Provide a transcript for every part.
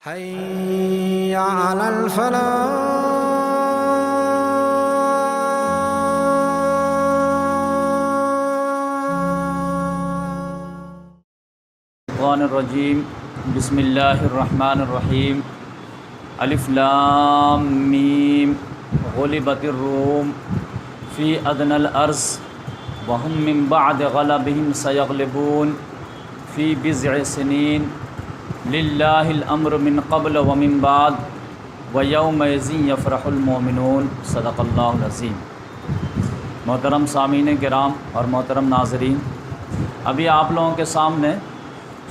حي على الفلاح. الرجیم بسم اللہ الرحمن الرحیم الف لام میم غلبت الروم فی ادنى الارض وهم من بعد غلبهم سيغلبون فی بضع سنین للہ الامر من قبل ومن بعد ویومئذ یفرح المؤمنون. صدق اللہ العظیم. محترم سامعین کرام اور محترم ناظرین، ابھی آپ لوگوں کے سامنے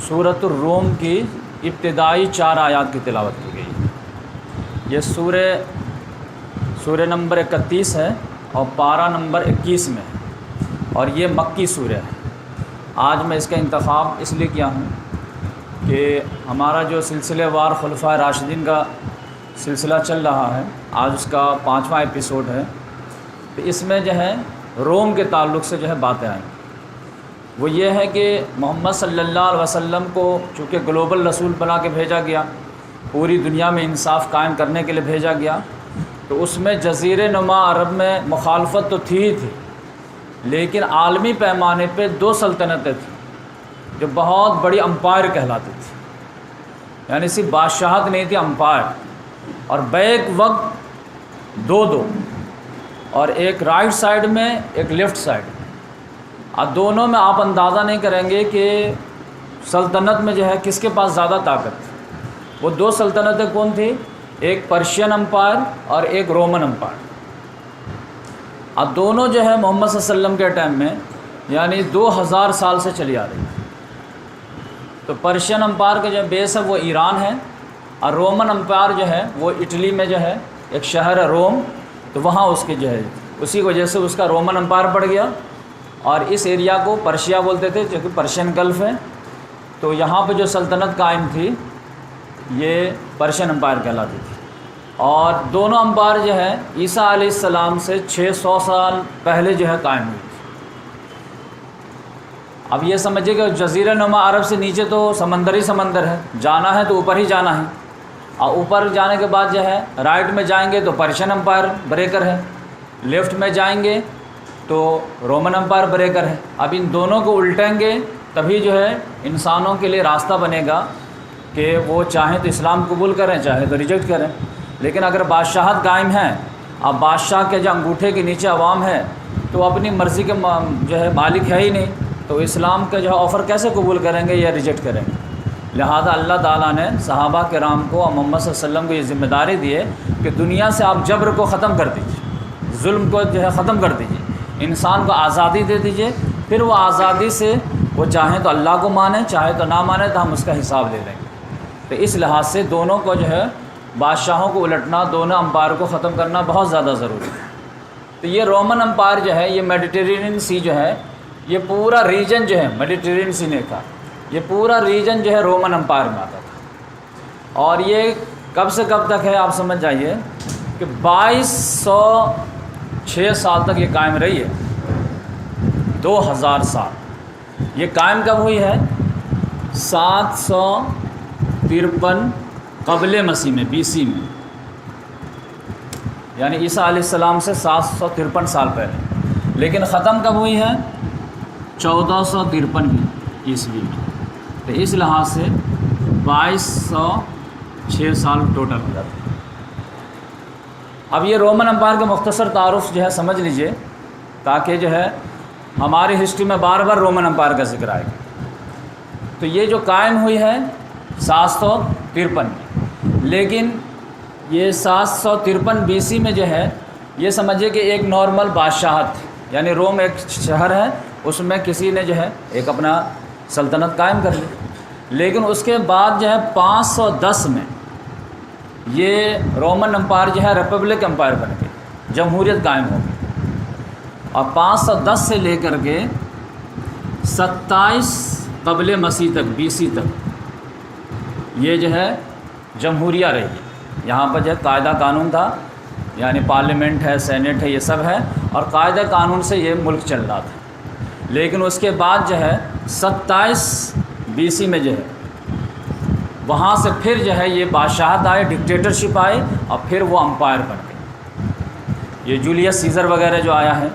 سورۃ الروم کی ابتدائی 4 آیات کی تلاوت کی گئی. یہ سورہ نمبر 31 ہے اور پارہ نمبر 21 میں ہے، اور یہ مکی سورہ ہے. آج میں اس کا انتخاب اس لیے کیا ہوں کہ ہمارا جو سلسلہ وار خلفائے راشدین کا سلسلہ چل رہا ہے، آج اس کا 5واں ایپیسوڈ ہے. تو اس میں جو ہے روم کے تعلق سے جو ہے باتیں آئیں. وہ یہ ہے کہ محمد صلی اللہ علیہ وسلم کو چونکہ گلوبل رسول بنا کے بھیجا گیا، پوری دنیا میں انصاف قائم کرنے کے لیے بھیجا گیا، تو اس میں جزیرہ نما عرب میں مخالفت تو تھی ہی تھی، لیکن عالمی پیمانے پہ 2 سلطنتیں تھیں جو بہت بڑی امپائر کہلاتی تھی. یعنی صرف بادشاہت نہیں تھی، امپائر. اور بیک وقت 2 اور ایک رائٹ سائڈ میں ایک لیفٹ سائڈ. اب دونوں میں آپ اندازہ نہیں کریں گے کہ سلطنت میں جو ہے کس کے پاس زیادہ طاقت تھی. وہ 2 سلطنتیں کون تھیں؟ ایک پرشین امپائر اور ایک رومن امپائر. اب دونوں جو ہے محمد صلی اللہ علیہ وسلم کے ٹائم میں یعنی 2000 سال سے چلی آ رہی ہے. تو پرشین امپائر کا جو بیس ہے وہ ایران ہے، اور رومن امپائر جو ہے وہ اٹلی میں جو ہے ایک شہر ہے روم، تو وہاں اس کی جو ہے اسی وجہ سے اس کا رومن امپائر پڑ گیا. اور اس ایریا کو پرشیا بولتے تھے جو کہ پرشین گلف ہے. تو یہاں پہ جو سلطنت قائم تھی یہ پرشین امپائر کہلاتی تھی. اور دونوں امپائر جو ہے عیسیٰ علیہ السلام سے 600 سال پہلے جو ہے قائم ہوئی تھی. اب یہ سمجھے کہ جزیرہ نما عرب سے نیچے تو سمندر ہے، جانا ہے تو اوپر ہی جانا ہے. اور اوپر جانے کے بعد جو ہے رائٹ میں جائیں گے تو پرشین امپائر بریکر ہے، لیفٹ میں جائیں گے تو رومن امپائر بریکر ہے. اب ان دونوں کو الٹیں گے تبھی جو ہے انسانوں کے لیے راستہ بنے گا کہ وہ چاہیں تو اسلام قبول کریں، چاہے تو ریجیکٹ کریں. لیکن اگر بادشاہت قائم ہے، اب بادشاہ کے جو انگوٹھے کے نیچے عوام ہے تو اپنی مرضی کے جو ہے مالک ہے ہی نہیں، تو اسلام کا جو ہے آفر کیسے قبول کریں گے یا ریجیکٹ کریں گے. لہذا اللہ تعالیٰ نے صحابہ کرام کو اور محمد صلی اللہ علیہ وسلم کو یہ ذمہ داری دی ہے کہ دنیا سے آپ جبر کو ختم کر دیجیے، ظلم کو جو ہے ختم کر دیجیے، انسان کو آزادی دے دیجیے. پھر وہ آزادی سے وہ چاہیں تو اللہ کو مانیں، چاہے تو نہ مانیں، تو ہم اس کا حساب لے لیں گے. تو اس لحاظ سے دونوں کو جو ہے بادشاہوں کو الٹنا، دونوں امپائر کو ختم کرنا بہت زیادہ ضروری ہے. تو یہ رومن امپائر جو ہے یہ میڈیٹرینین سی جو ہے، یہ پورا ریجن جو ہے میڈیٹرینین سی نے کا یہ پورا ریجن جو ہے رومن امپائر میں آتا تھا. اور یہ کب سے کب تک ہے آپ سمجھ جائیے کہ 2206 سال تک یہ قائم رہی ہے. 2000 سال. یہ قائم کب ہوئی ہے؟ 753 قبل مسیح میں، BC میں، یعنی عیسیٰ علیہ السلام سے 753 سال پہلے. لیکن ختم کب ہوئی ہے؟ 1453 عیسوی میں. تو اس لحاظ سے 2206 سال ٹوٹل ہو جاتے ہیں. اب یہ رومن امپائر کا مختصر تعارف جو ہے سمجھ لیجئے، تاکہ جو ہے ہماری ہسٹری میں بار بار رومن امپائر کا ذکر آئے گا. تو یہ جو قائم ہوئی ہے 753 میں، لیکن یہ 753 BC میں جو ہے یہ سمجھے کہ ایک نارمل بادشاہت تھی. یعنی روم ایک شہر ہے، اس میں کسی نے جو ہے ایک اپنا سلطنت قائم کر لی. لیکن اس کے بعد جو ہے 510 میں یہ رومن امپائر جو ہے ریپبلک امپائر بن گئی، جمہوریت قائم ہو گئی. اور 510 سے لے کر کے 27 قبل مسیح تک، BC تک یہ جو ہے جمہوریہ رہی. یہاں پر جو ہے قاعدہ قانون تھا، یعنی پارلیمنٹ ہے، سینٹ ہے، یہ سب ہے، اور قاعدہ قانون سے یہ ملک چل رہا تھا. لیکن اس کے بعد جو ہے 27 BC میں جو ہے وہاں سے پھر جو ہے یہ بادشاہت آئے، ڈکٹیٹرشپ آئی، اور پھر وہ امپائر بن گئے۔ یہ جولیس سیزر وغیرہ جو آیا ہے،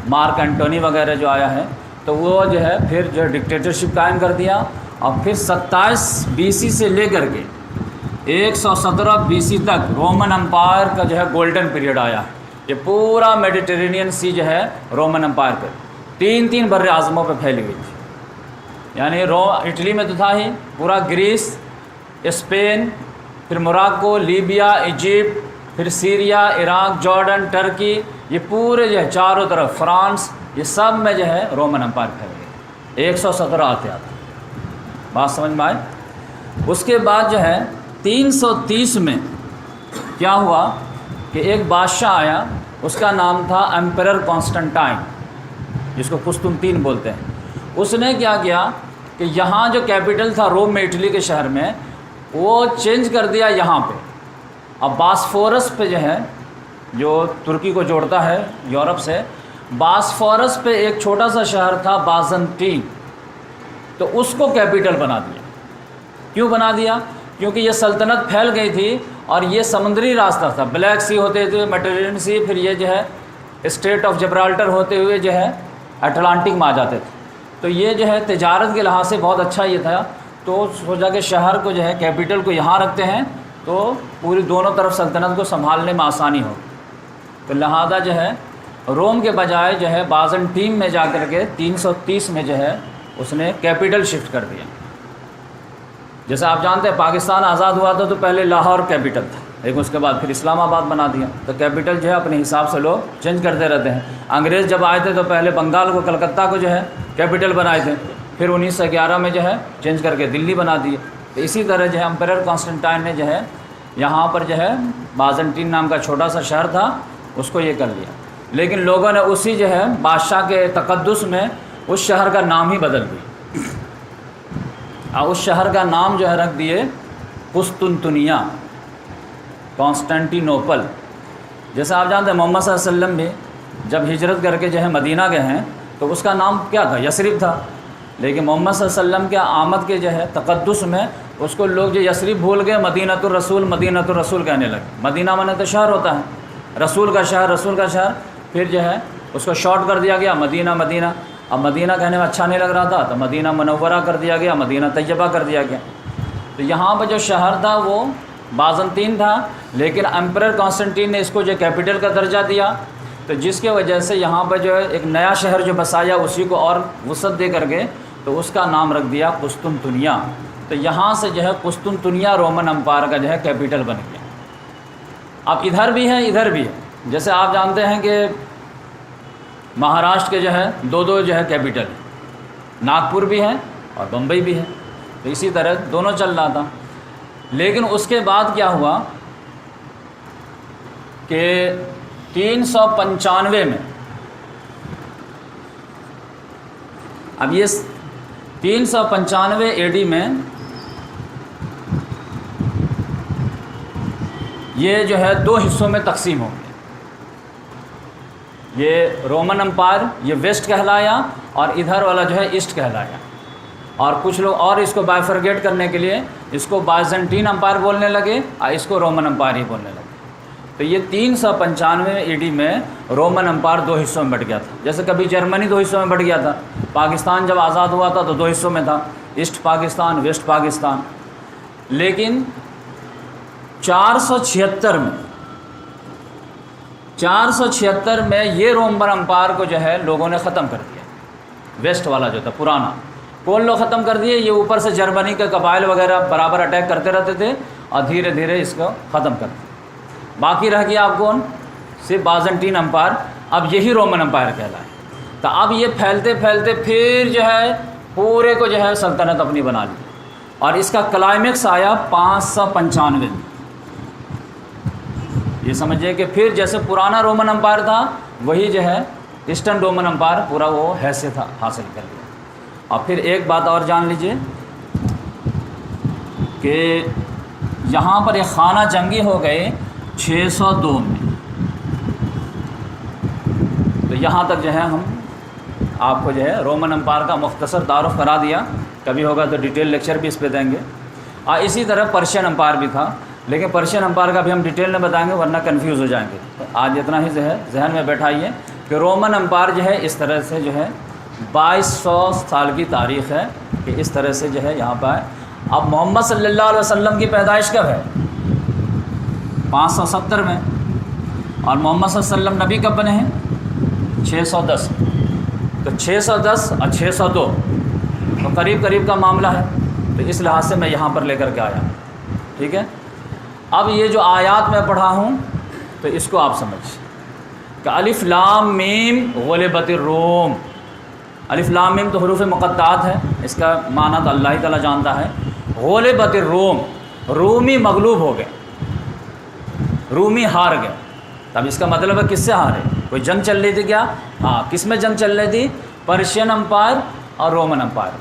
مارک اینٹونی وغیرہ جو آیا ہے، تو وہ جو ہے پھر جو ڈکٹیٹرشپ قائم کر دیا، اور پھر 27 BC سے لے کر کے 117 BC تک رومن امپائر کا جو ہے گولڈن پیریڈ آیا ہے۔ یہ پورا میڈیٹرینین سی جو ہے رومن امپائر پہ 3 بر اعظموں پہ پھیلی ہوئی تھی، یعنی اٹلی میں تو تھا ہی، پورا گریس، اسپین، پھر موراکو، لیبیا، ایجپٹ، پھر سیریا، عراق، جارڈن، ٹرکی، یہ پورے جو ہے چاروں طرف، فرانس، یہ سب میں جو ہے رومن امپائر پھیل گئے۔ 117 آتے بات سمجھ میں آئے۔ اس کے بعد جو ہے 330 میں کیا ہوا کہ ایک بادشاہ آیا، اس کا نام تھا ایمپرر کانسٹنٹائن، جس کو قسطنطین بولتے ہیں۔ اس نے کیا کیا کہ یہاں جو کیپٹل تھا روم میں، اٹلی کے شہر میں، وہ چینج کر دیا یہاں پہ۔ اب باسفورس پہ جو ہے، جو ترکی کو جوڑتا ہے یورپ سے، باسفورس پہ ایک چھوٹا سا شہر تھا بازنطین، تو اس کو کیپٹل بنا دیا۔ کیوں بنا دیا؟ کیونکہ یہ سلطنت پھیل گئی تھی، اور یہ سمندری راستہ تھا، بلیک سی ہوتے ہوئے میڈیٹرینین سی، پھر یہ جو ہے اسٹریٹ آف جبرالٹر ہوتے ہوئے جو ہے اٹلانٹک میں آ جاتے تھے۔ تو یہ جو ہے تجارت کے لحاظ سے بہت اچھا یہ تھا، تو سوچا کہ شہر کو جو ہے کیپٹل کو یہاں رکھتے ہیں تو پوری دونوں طرف سلطنت کو سنبھالنے میں آسانی ہو، تو لہذا جو ہے روم کے بجائے جو ہے بازنطین میں جا کر کے 330 میں جو ہے اس نے کیپٹل شفٹ کر دیا۔ جیسے آپ جانتے ہیں پاکستان آزاد ہوا تھا تو پہلے لاہور کیپٹل تھا، لیکن اس کے بعد پھر اسلام آباد بنا دیا۔ تو کیپٹل جو ہے اپنے حساب سے لوگ چینج کرتے رہتے ہیں۔ انگریز جب آئے تھے تو پہلے بنگال کو، کلکتہ کو جو ہے کیپٹل بنائے تھے، پھر 1911 میں جو ہے چینج کر کے دلی بنا دیے۔ تو اسی طرح جو ہے امپرر کانسٹنٹائن نے جو ہے یہاں پر جو ہے بازنطین نام کا چھوٹا سا شہر تھا، اس کو یہ کر لیا، لیکن لوگوں نے اسی جو ہے بادشاہ کے تقدس میں اس شہر کا نام ہی بدل دیا، اور اس شہر کا نام جو ہے رکھ دیے قسطنطنیہ، کانسٹینٹی نوپل۔ جیسے آپ جانتے ہیں محمد صلی اللہ علیہ وسلم بھی جب ہجرت کر کے جو ہے مدینہ گئے ہیں تو اس کا نام کیا تھا؟ یثرب تھا، لیکن محمد صلی اللہ علیہ وسلم کے آمد کے جو ہے تقدس میں اس کو لوگ جو یثرب بھول گئے، مدینۃ الرسول، مدینۃ الرسول کہنے لگے۔ مدینہ مانے تو شہر ہوتا ہے، رسول کا شہر، رسول کا شہر، پھر جو ہے اس کو شارٹ کر دیا گیا مدینہ۔ مدینہ اب مدینہ کہنے میں اچھا نہیں لگ رہا تھا تو مدینہ منورہ کر دیا گیا، مدینہ طیبہ کر دیا گیا۔ تو یہاں پہ جو شہر تھا وہ بازنطین تھا، لیکن امپرر کانسٹنٹین نے اس کو جو کیپٹل کا درجہ دیا، تو جس کی وجہ سے یہاں پہ جو ہے ایک نیا شہر جو بسایا اسی کو اور وسعت دے کر کے تو اس کا نام رکھ دیا قسطنطنیہ۔ تو یہاں سے جو ہے قسطنطنیہ رومن امپائر کا جو ہے کیپٹل بن گیا۔ اب ادھر بھی ہے ادھر بھی ہے، جیسے آپ جانتے ہیں کہ مہاراشٹر کے جو ہے دو جو ہے کیپٹل، ناگپور بھی ہے اور بمبئی بھی ہے، تو اسی طرح دونوں چل رہا تھا۔ لیکن اس کے بعد کیا ہوا کہ 395 میں، اب یہ 395 AD میں یہ جو ہے 2 حصوں میں تقسیم ہو گیا۔ یہ رومن امپائر یہ ویسٹ کہلایا، اور ادھر والا جو ہے ایسٹ کہلایا، اور کچھ لوگ اور اس کو بائفرگیٹ کرنے کے لیے اس کو بائزنٹین امپائر بولنے لگے اور اس کو رومن امپائر ہی بولنے لگے۔ تو یہ 395 AD میں رومن امپائر 2 حصوں میں بٹ گیا تھا، جیسے کبھی جرمنی 2 حصوں میں بٹ گیا تھا، پاکستان جب آزاد ہوا تھا تو 2 حصوں میں تھا، ایسٹ پاکستان، ویسٹ پاکستان۔ لیکن 476 میں یہ رومن امپائر کو جو ہے لوگوں نے ختم کر دیا، ویسٹ والا جو تھا پرانا، کون لوگ ختم کر دیے؟ یہ اوپر سے جرمنی کے قبائل وغیرہ برابر اٹیک کرتے رہتے تھے اور دھیرے دھیرے اس کو ختم کر دیا۔ باقی رہ گیا آپ کون؟ صرف بازنٹین امپائر، اب یہی رومن امپائر کہلائے۔ تو اب یہ پھیلتے پھیلتے پھر جو ہے پورے کو جو ہے سلطنت اپنی بنا لی، اور اس کا کلائمیکس آیا 595 میں۔ یہ سمجھے کہ پھر جیسے پرانا رومن امپائر تھا وہی جو ہے ایسٹرن رومن امپائر پورا وہ حیثیت حاصل کر لیا۔ اور پھر ایک بات اور جان لیجئے کہ یہاں پر ایک خانہ جنگی ہو گئے 602 میں۔ تو یہاں تک جو ہے ہم آپ کو جو ہے رومن امپائر کا مختصر تعارف کرا دیا، کبھی ہوگا تو ڈیٹیل لیکچر بھی اس پہ دیں گے۔ اسی طرح پرشین امپائر بھی تھا، لیکن پرشین امپائر کا بھی ہم ڈیٹیل میں بتائیں گے ورنہ کنفیوز ہو جائیں گے. آج اتنا ہی ذہن میں بیٹھائیے کہ رومن امپائر جو ہے اس طرح سے جو ہے 2200 سال کی تاریخ ہے کہ اس طرح سے جو ہے یہاں پر. اب محمد صلی اللہ علیہ وسلم کی پیدائش کب ہے؟ 570 میں. اور محمد صلی اللہ علیہ وسلم نبی کب بنے ہیں؟ 610. تو 610 اور 602 تو قریب قریب کا معاملہ ہے. تو اس لحاظ سے میں یہاں پر لے کر کے آیا. ٹھیک ہے. اب یہ جو آیات میں پڑھا ہوں تو اس کو آپ سمجھ کہ الف لام میم غلبت الروم. الف لام میم تو حروف مقطعات ہے، اس کا معنی تو اللہ ہی تعالیٰ جانتا ہے. غلبت الروم، رومی مغلوب ہو گئے، رومی ہار گئے. تب اس کا مطلب ہے کس سے ہارے؟ کوئی جنگ چل رہی تھی کیا؟ ہاں. کس میں جنگ چل رہی تھی؟ پرشین امپائر اور رومن امپائر،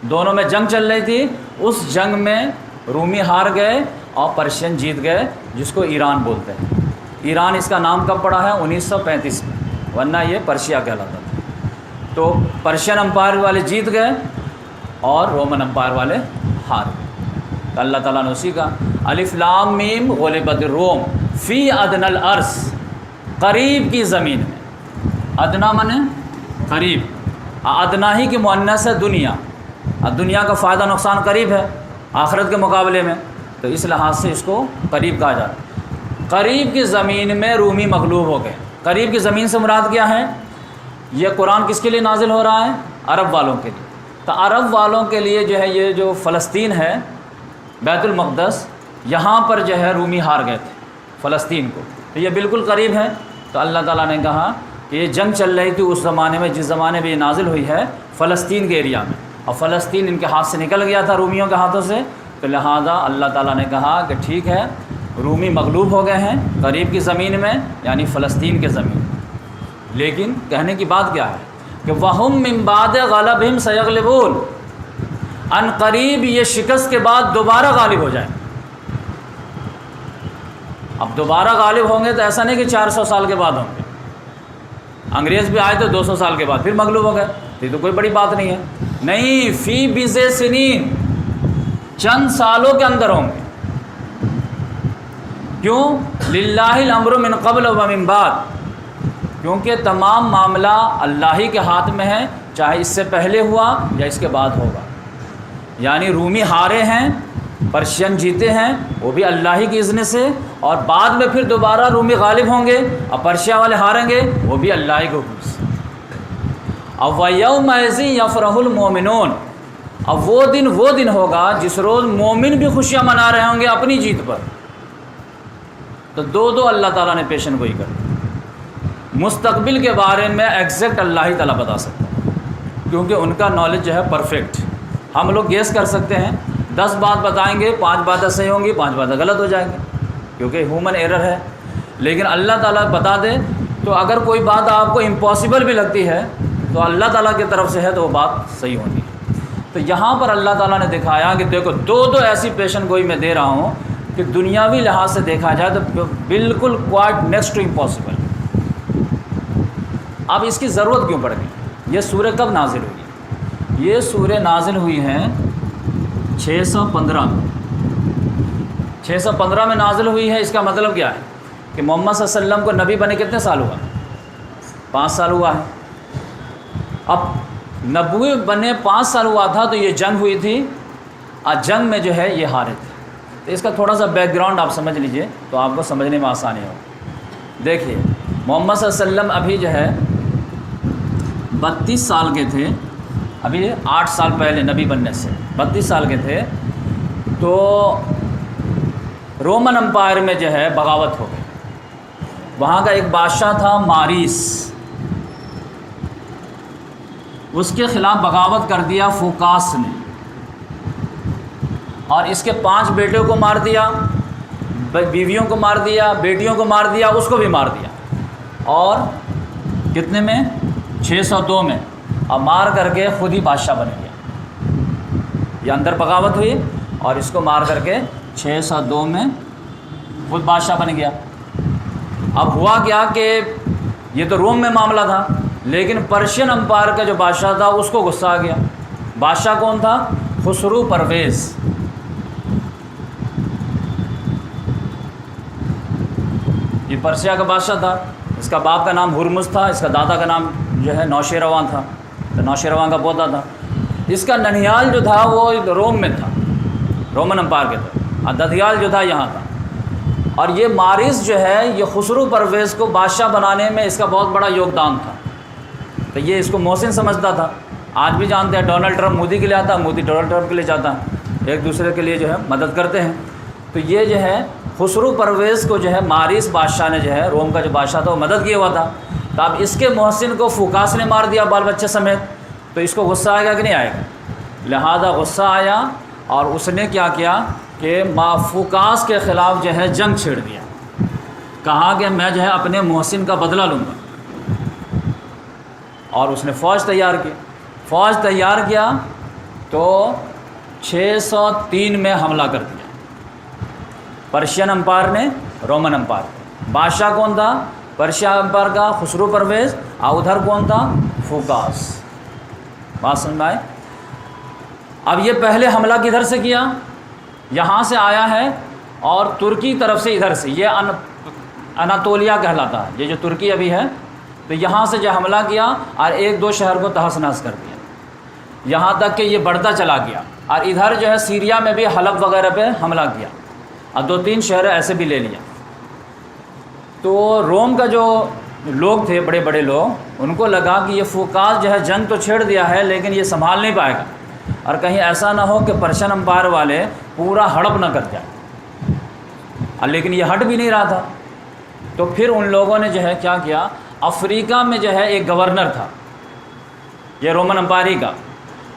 دونوں میں جنگ چل رہی تھی. اس جنگ میں رومی ہار گئے اور پرشین جیت گئے، جس کو ایران بولتے ہیں. ایران اس کا نام کب پڑا ہے؟ 1935 میں، ورنہ یہ پرشیا کہلاتا تھا. تو پرشین امپائر والے جیت گئے اور رومن امپائر والے ہار گئے. تو اللہ تعالیٰ نے اسی کا الف لام میم غلبت الروم فی ادنی الارض، قریب کی زمین میں. ادنا منے قریب، ادنا ہی کی مؤنث ہے دنیا. دنیا کا فائدہ نقصان قریب ہے آخرت کے مقابلے میں، تو اس لحاظ سے اس کو قریب کہا جاتا ہے. قریب کی زمین میں رومی مغلوب ہو گئے. قریب کی زمین سے مراد کیا ہے؟ یہ قرآن کس کے لیے نازل ہو رہا ہے؟ عرب والوں کے لیے. تو عرب والوں کے لیے جو ہے یہ جو فلسطین ہے، بیت المقدس، یہاں پر جو ہے رومی ہار گئے تھے فلسطین کو. تو یہ بالکل قریب ہے. تو اللہ تعالیٰ نے کہا کہ یہ جنگ چل رہی تھی اس زمانے میں جس زمانے میں یہ نازل ہوئی ہے، فلسطین کے ایریا میں، اور فلسطین ان کے ہاتھ سے نکل گیا تھا رومیوں کے ہاتھوں سے. تو لہذا اللہ تعالیٰ نے کہا کہ ٹھیک ہے، رومی مغلوب ہو گئے ہیں قریب کی زمین میں، یعنی فلسطین کے زمین. لیکن کہنے کی بات کیا ہے کہ وَهُمْ مِنْ بَعْدِ غَلَبِهِمْ سَيَغْلِبُونَ، ان قریب یہ شکست کے بعد دوبارہ غالب ہو جائیں. اب دوبارہ غالب ہوں گے تو ایسا نہیں کہ 400 سال کے بعد ہوں گے. انگریز بھی آئے تو 200 سال کے بعد پھر مغلوب ہو گئے. یہ تو کوئی بڑی بات نہیں ہے. نہیں، فی بِضْعِ سِنِین، چند سالوں کے اندر ہوں گے. کیوں؟ للہ الامر من قبل و من بعد، کیونکہ تمام معاملہ اللہ ہی کے ہاتھ میں ہے، چاہے اس سے پہلے ہوا یا اس کے بعد ہوگا. یعنی رومی ہارے ہیں، پرشین جیتے ہیں، وہ بھی اللہ ہی کی اذن سے، اور بعد میں پھر دوبارہ رومی غالب ہوں گے اور پرشیا والے ہاریں گے، وہ بھی اللہ ہی کے حکم سے. اب وَيَوْمَئِذٍ يَفْرَحُ الْمُؤْمِنُونَ، اب وہ دن ہوگا جس روز مومن بھی خوشیاں منا رہے ہوں گے اپنی جیت پر. تو دو اللہ تعالیٰ نے پیشن گوئی کر دی. مستقبل کے بارے میں ایگزیکٹ اللہ ہی تعالیٰ بتا سکتا ہے، کیونکہ ان کا نالج جو ہے پرفیکٹ. ہم لوگ گیس کر سکتے ہیں، 10 بات بتائیں گے، 5 باتیں صحیح ہوں گی، 5 باتیں غلط ہو جائیں گی، کیونکہ ہیومن ایرر ہے. لیکن اللہ تعالیٰ بتا دے تو اگر کوئی بات آپ کو امپاسبل بھی لگتی ہے تو اللہ تعالیٰ کی طرف سے ہے تو وہ بات صحیح ہوتی ہے. تو یہاں پر اللہ تعالیٰ نے دکھایا کہ دیکھو دو ایسی پیشن گوئی میں دے رہا ہوں کہ دنیاوی لحاظ سے دیکھا جائے تو بالکل کوائٹ نیکسٹ ٹو امپاسبل. اب اس کی ضرورت کیوں پڑ گئی؟ یہ سورہ کب نازل ہوئی؟ یہ سورہ نازل ہوئی ہے 615 میں. 615 میں نازل ہوئی ہے. اس کا مطلب کیا ہے کہ محمد صلی اللہ علیہ وسلم کو نبی بنے کتنے سال ہوا؟ 5 سال ہوا ہے. اب نبوی بنے 5 سال ہوا تھا تو یہ جنگ ہوئی تھی، اور جنگ میں جو ہے یہ ہارے تھے. تو اس کا تھوڑا سا بیک گراؤنڈ آپ سمجھ لیجئے تو آپ کو سمجھنے میں آسانی ہو. دیکھیے محمد صلی اللہ علیہ وسلم ابھی جو ہے 32 سال کے تھے، ابھی 8 سال پہلے نبی بننے سے 32 سال کے تھے. تو رومن امپائر میں جو ہے بغاوت ہو گئی. وہاں کا ایک بادشاہ تھا ماریس، اس کے خلاف بغاوت کر دیا فوکاس نے، اور اس کے 5 بیٹوں کو مار دیا، بیویوں کو مار دیا، بیٹیوں کو مار دیا، اس کو بھی مار دیا. اور کتنے میں؟ 602 میں. اور مار کر کے خود ہی بادشاہ بن گیا. یہ اندر بغاوت ہوئی اور اس کو مار کر کے 602 میں خود بادشاہ بن گیا. اب ہوا کیا کہ یہ تو روم میں معاملہ تھا، لیکن پرشین امپائر کا جو بادشاہ تھا اس کو غصہ آ گیا. بادشاہ کون تھا؟ خسرو پرویز. یہ پرسیا کا بادشاہ تھا، اس کا باپ کا نام ہرمز تھا، اس کا دادا کا نام جو ہے نوشیروان تھا، تو نوشیروان کا پوتا تھا۔ اس کا ننیال جو تھا وہ روم میں تھا، رومن امپائر کے تھے، اور ددیال جو تھا یہاں تھا۔ اور یہ مارس جو ہے یہ خسرو پرویز کو بادشاہ بنانے میں اس کا بہت بڑا یوگدان تھا، تو یہ اس کو محسن سمجھتا تھا۔ آج بھی جانتے ہیں ڈونلڈ ٹرمپ مودی کے لیے آتا ہے، مودی ڈونلڈ ٹرمپ کے لیے جاتا ہے، ایک دوسرے کے لیے جو ہے مدد کرتے ہیں۔ تو یہ جو ہے خسرو پرویز کو جو ہے مارس بادشاہ نے جو ہے روم کا جو بادشاہ تھا وہ مدد کیا ہوا تھا، تو اب اس کے محسن کو فوکاس نے مار دیا بال بچے سمیت، تو اس کو غصہ آئے گا کہ نہیں آئے گا؟ لہذا غصہ آیا اور اس نے کیا کیا کہ فوکاس کے خلاف جو ہے جنگ چھیڑ دیا، کہا کہ میں جو ہے اپنے محسن کا بدلہ لوں گا، اور اس نے فوج تیار کیا تو 603 میں حملہ کر دیا پرشین امپائر نے رومن امپائر کو۔ بادشاہ کون تھا؟ پرشیا امپائر کا خسرو پرویز، اور ادھر کون تھا؟ فوکاس۔ بات سمجھ میں آئے؟ اب یہ پہلے حملہ کدھر سے کیا؟ یہاں سے آیا ہے، اور ترکی طرف سے ادھر سے، یہ اناتولیا کہلاتا ہے، یہ جو ترکی ابھی ہے، تو یہاں سے جو حملہ کیا اور ایک دو شہر کو تہس نہس کر دیا، یہاں تک کہ یہ بڑھتا چلا گیا، اور ادھر جو ہے سیریا میں بھی حلب وغیرہ پہ حملہ کیا، اور 2-3 شہر ایسے بھی لے لیا۔ تو روم کا جو لوگ تھے، بڑے بڑے لوگ، ان کو لگا کہ یہ فوکاس جو ہے جنگ تو چھیڑ دیا ہے لیکن یہ سنبھال نہیں پائے گا، اور کہیں ایسا نہ ہو کہ پرشین امپائر والے پورا ہڑپ نہ کر جائے، اور لیکن یہ ہٹ بھی نہیں رہا تھا۔ تو پھر ان لوگوں نے جو ہے کیا کیا، افریقہ میں جو ہے ایک گورنر تھا یہ رومن امپائر کا،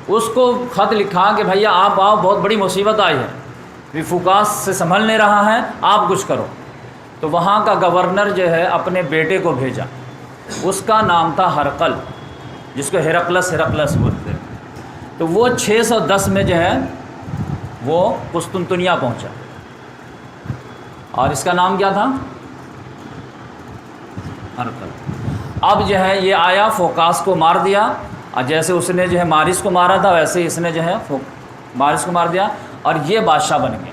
اس کو خط لکھا کہ بھیا آپ آؤ، بہت بڑی مصیبت آئی ہے، فوکاس سے سنبھل نہیں رہا ہے، آپ کچھ کرو۔ تو وہاں کا گورنر جو ہے اپنے بیٹے کو بھیجا، اس کا نام تھا ہرقل، جس کو ہرقلس بولتے ہیں۔ تو وہ 610 میں جو ہے وہ قسطنطنیہ پہنچا، اور اس کا نام کیا تھا؟ ہرقل۔ اب جو ہے یہ آیا، فوکاس کو مار دیا، اور جیسے اس نے جو ہے مارس کو مارا تھا ویسے ہی اس نے جو ہے مارس کو مار دیا، اور یہ بادشاہ بن گیا۔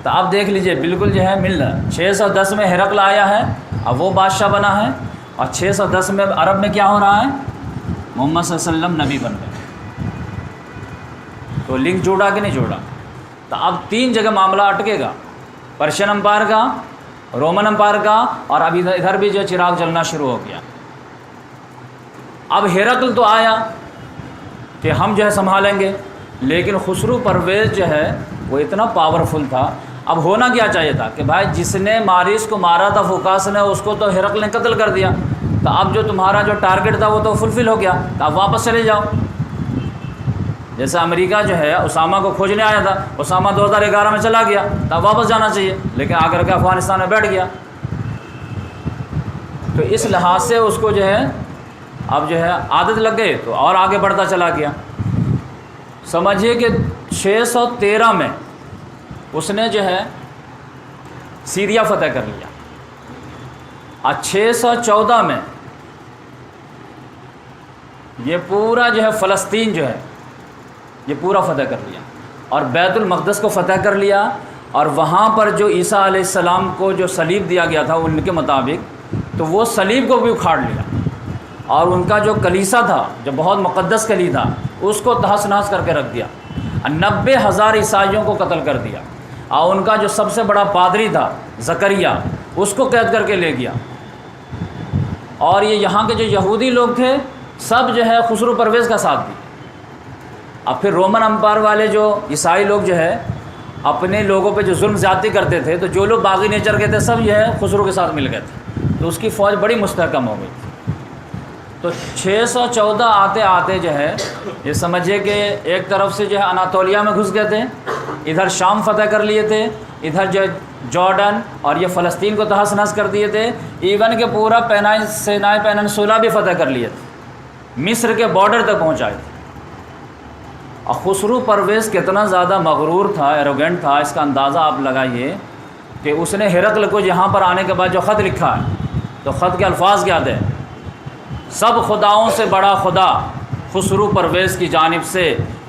تو اب دیکھ لیجئے بالکل جو ہے مل رہا ہے، 610 میں ہرقل آیا ہے، اب وہ بادشاہ بنا ہے، اور 610 میں عرب میں کیا ہو رہا ہے؟ محمد صلی اللہ علیہ وسلم نبی بن گئے۔ تو لنک جوڑا کہ نہیں جوڑا؟ تو اب 3 جگہ معاملہ اٹکے گا، پرشین امپائر کا، رومن امپائر کا، اور اب ادھر بھی جو چراغ جلنا شروع ہو گیا۔ اب ہرقل تو آیا کہ ہم جو ہے سنبھالیں گے، لیکن خسرو پرویز جو ہے وہ اتنا پاورفل تھا۔ اب ہونا کیا چاہیے تھا کہ بھائی جس نے مارس کو مارا تھا فوکاس نے، اس کو تو ہرقل نے قتل کر دیا، تو اب جو تمہارا جو ٹارگٹ تھا وہ تو فلفل ہو گیا، تو اب واپس چلے جاؤ۔ جیسے امریکہ جو ہے اسامہ کو کھوجنے آیا تھا، اسامہ 2011 میں چلا گیا، تو اب واپس جانا چاہیے، لیکن آ کر کے افغانستان میں بیٹھ گیا۔ تو اس لحاظ سے اس کو جو ہے اب جو ہے عادت لگ گئی، تو اور آگے بڑھتا چلا گیا۔ سمجھیے کہ 613 میں اس نے جو ہے سیریا فتح کر لیا، اور 614 میں یہ پورا جو ہے فلسطین جو ہے یہ پورا فتح کر لیا، اور بیت المقدس کو فتح کر لیا، اور وہاں پر جو عیسیٰ علیہ السلام کو جو صلیب دیا گیا تھا ان کے مطابق، تو وہ صلیب کو بھی اکھاڑ لیا، اور ان کا جو کلیسا تھا جو بہت مقدس کلی تھا اس کو تہس نہس کر کے رکھ دیا، 90,000 عیسائیوں کو قتل کر دیا، اور ان کا جو سب سے بڑا پادری تھا زکریہ اس کو قید کر کے لے گیا، اور یہ یہاں کے جو یہودی لوگ تھے سب جو ہے خسرو پرویز کا ساتھ دی۔ اب پھر رومن امپائر والے جو عیسائی لوگ جو ہے اپنے لوگوں پہ جو ظلم زیادتی کرتے تھے، تو جو لوگ باغی نیچر کے تھے سب جو ہے خسرو کے ساتھ مل گئے تھے، تو اس کی فوج بڑی مستحکم ہو گئی۔ تو 614 آتے آتے جو ہے یہ سمجھے کہ ایک طرف سے جو ہے اناتولیا میں گھس گئے تھے، ادھر شام فتح کر لیے تھے، ادھر جو جارڈن اور یہ فلسطین کو تہس نہس کر دیے تھے، ایون کہ پورا سینائی پیننسولا بھی فتح کر لیے تھے، مصر کے بارڈر تک پہنچائے تھے۔ اور خسرو پرویز کتنا زیادہ مغرور تھا، ایروگنٹ تھا، اس کا اندازہ آپ لگائیے کہ اس نے ہرقل کو یہاں پر آنے کے بعد جو خط لکھا ہے، تو خط کے الفاظ کیا تھے؟ سب خداؤں سے بڑا خدا خسرو پرویز کی جانب سے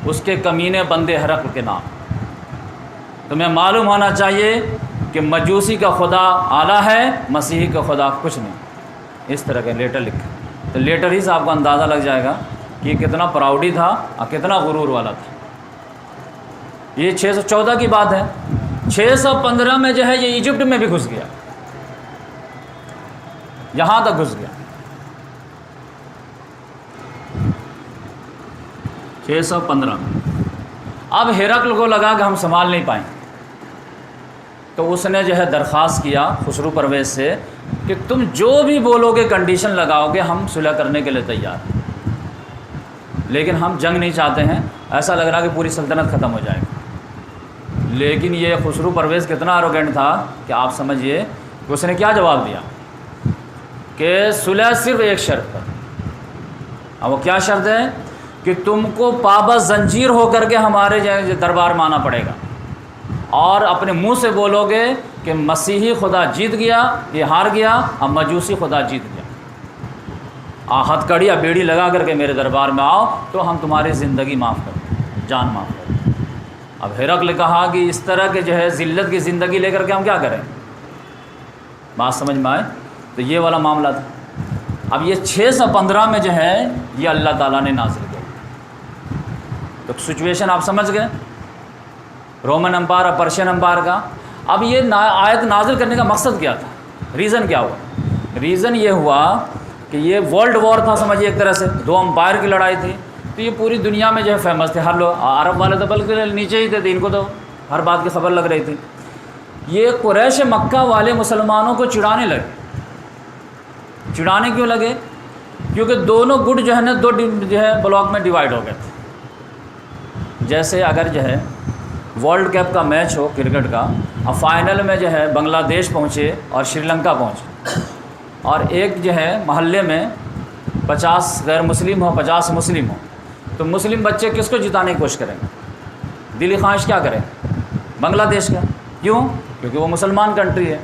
اس کے کمینے بندے ہرقل کے نام۔ تمہیں معلوم ہونا چاہیے کہ مجوسی کا خدا اعلیٰ ہے، مسیحی کا خدا کچھ نہیں، اس طرح کے لیٹر لکھے. تو لیٹر ہی سے آپ کو اندازہ لگ جائے گا کہ یہ کتنا پراؤڈی تھا اور کتنا غرور والا تھا. یہ 614 کی بات ہے. 615 میں جو ہے یہ ایجپٹ میں بھی گھس گیا، یہاں تک گھس گیا. 615 اب ہرقل کو لگا کہ ہم سنبھال نہیں پائیں، تو اس نے جو ہے درخواست کیا خسرو پرویز سے کہ تم جو بھی بولو گے، کنڈیشن لگاؤ گے، ہم صلح کرنے کے لیے تیار ہیں، لیکن ہم جنگ نہیں چاہتے ہیں. ایسا لگ رہا کہ پوری سلطنت ختم ہو جائے گی. لیکن یہ خسرو پرویز کتنا ایروگینٹ تھا کہ آپ سمجھیے کہ اس نے کیا جواب دیا کہ صلح صرف ایک شرط پر. اب وہ کیا شرط ہے کہ تم کو پابند زنجیر ہو کر کے ہمارے دربار میں آنا پڑے گا، اور اپنے منہ سے بولو گے کہ مسیحی خدا جیت گیا، یہ ہار گیا، اب مجوسی خدا جیت گیا. ہتھ کڑی یا بیڑی لگا کر کے میرے دربار میں آؤ تو ہم تمہاری زندگی معاف کر دیں، جان معاف کر دیں. اب ہرقل نے کہا کہ اس طرح کے جو ہے ذلت کی زندگی لے کر کے ہم کیا کریں؟ بات سمجھ میں آئے؟ تو یہ والا معاملہ تھا. اب یہ 615 میں جو ہے یہ اللہ تعالیٰ نے نازل کیا. تو سچویشن آپ سمجھ گئے، رومن امپائر اور پرشین امپائر کا. اب یہ آیت نازل کرنے کا مقصد کیا تھا؟ ریزن کیا ہوا؟ ریزن یہ ہوا کہ یہ ورلڈ وار تھا، سمجھیے ایک طرح سے 2 امپائر کی لڑائی تھی. تو یہ پوری دنیا میں جو ہے فیمس تھے، ہر لوگ عرب والے تو بلکہ نیچے ہی تھے، ان کو تو ہر بات کی خبر لگ رہی تھی. یہ قریش مکہ والے مسلمانوں کو چڑھانے لگے. چڑھانے کیوں لگے؟ کیونکہ دونوں گٹ جو ہے نا 2 جو ہے بلاک میں ڈیوائیڈ ہو گئے تھے. جیسے اگر جو ہے ورلڈ کپ کا میچ ہو کرکٹ کا، اب فائنل میں جو ہے بنگلہ دیش پہنچے اور شری لنکا پہنچے، اور ایک جو ہے محلے میں 50 غیر مسلم ہو، 50 مسلم ہو، تو مسلم بچے کس کو جتانے کی کوشش کریں گے؟ دلی خواہش کیا کریں؟ بنگلہ دیش کا. کیوں؟ کیونکہ وہ مسلمان کنٹری ہے،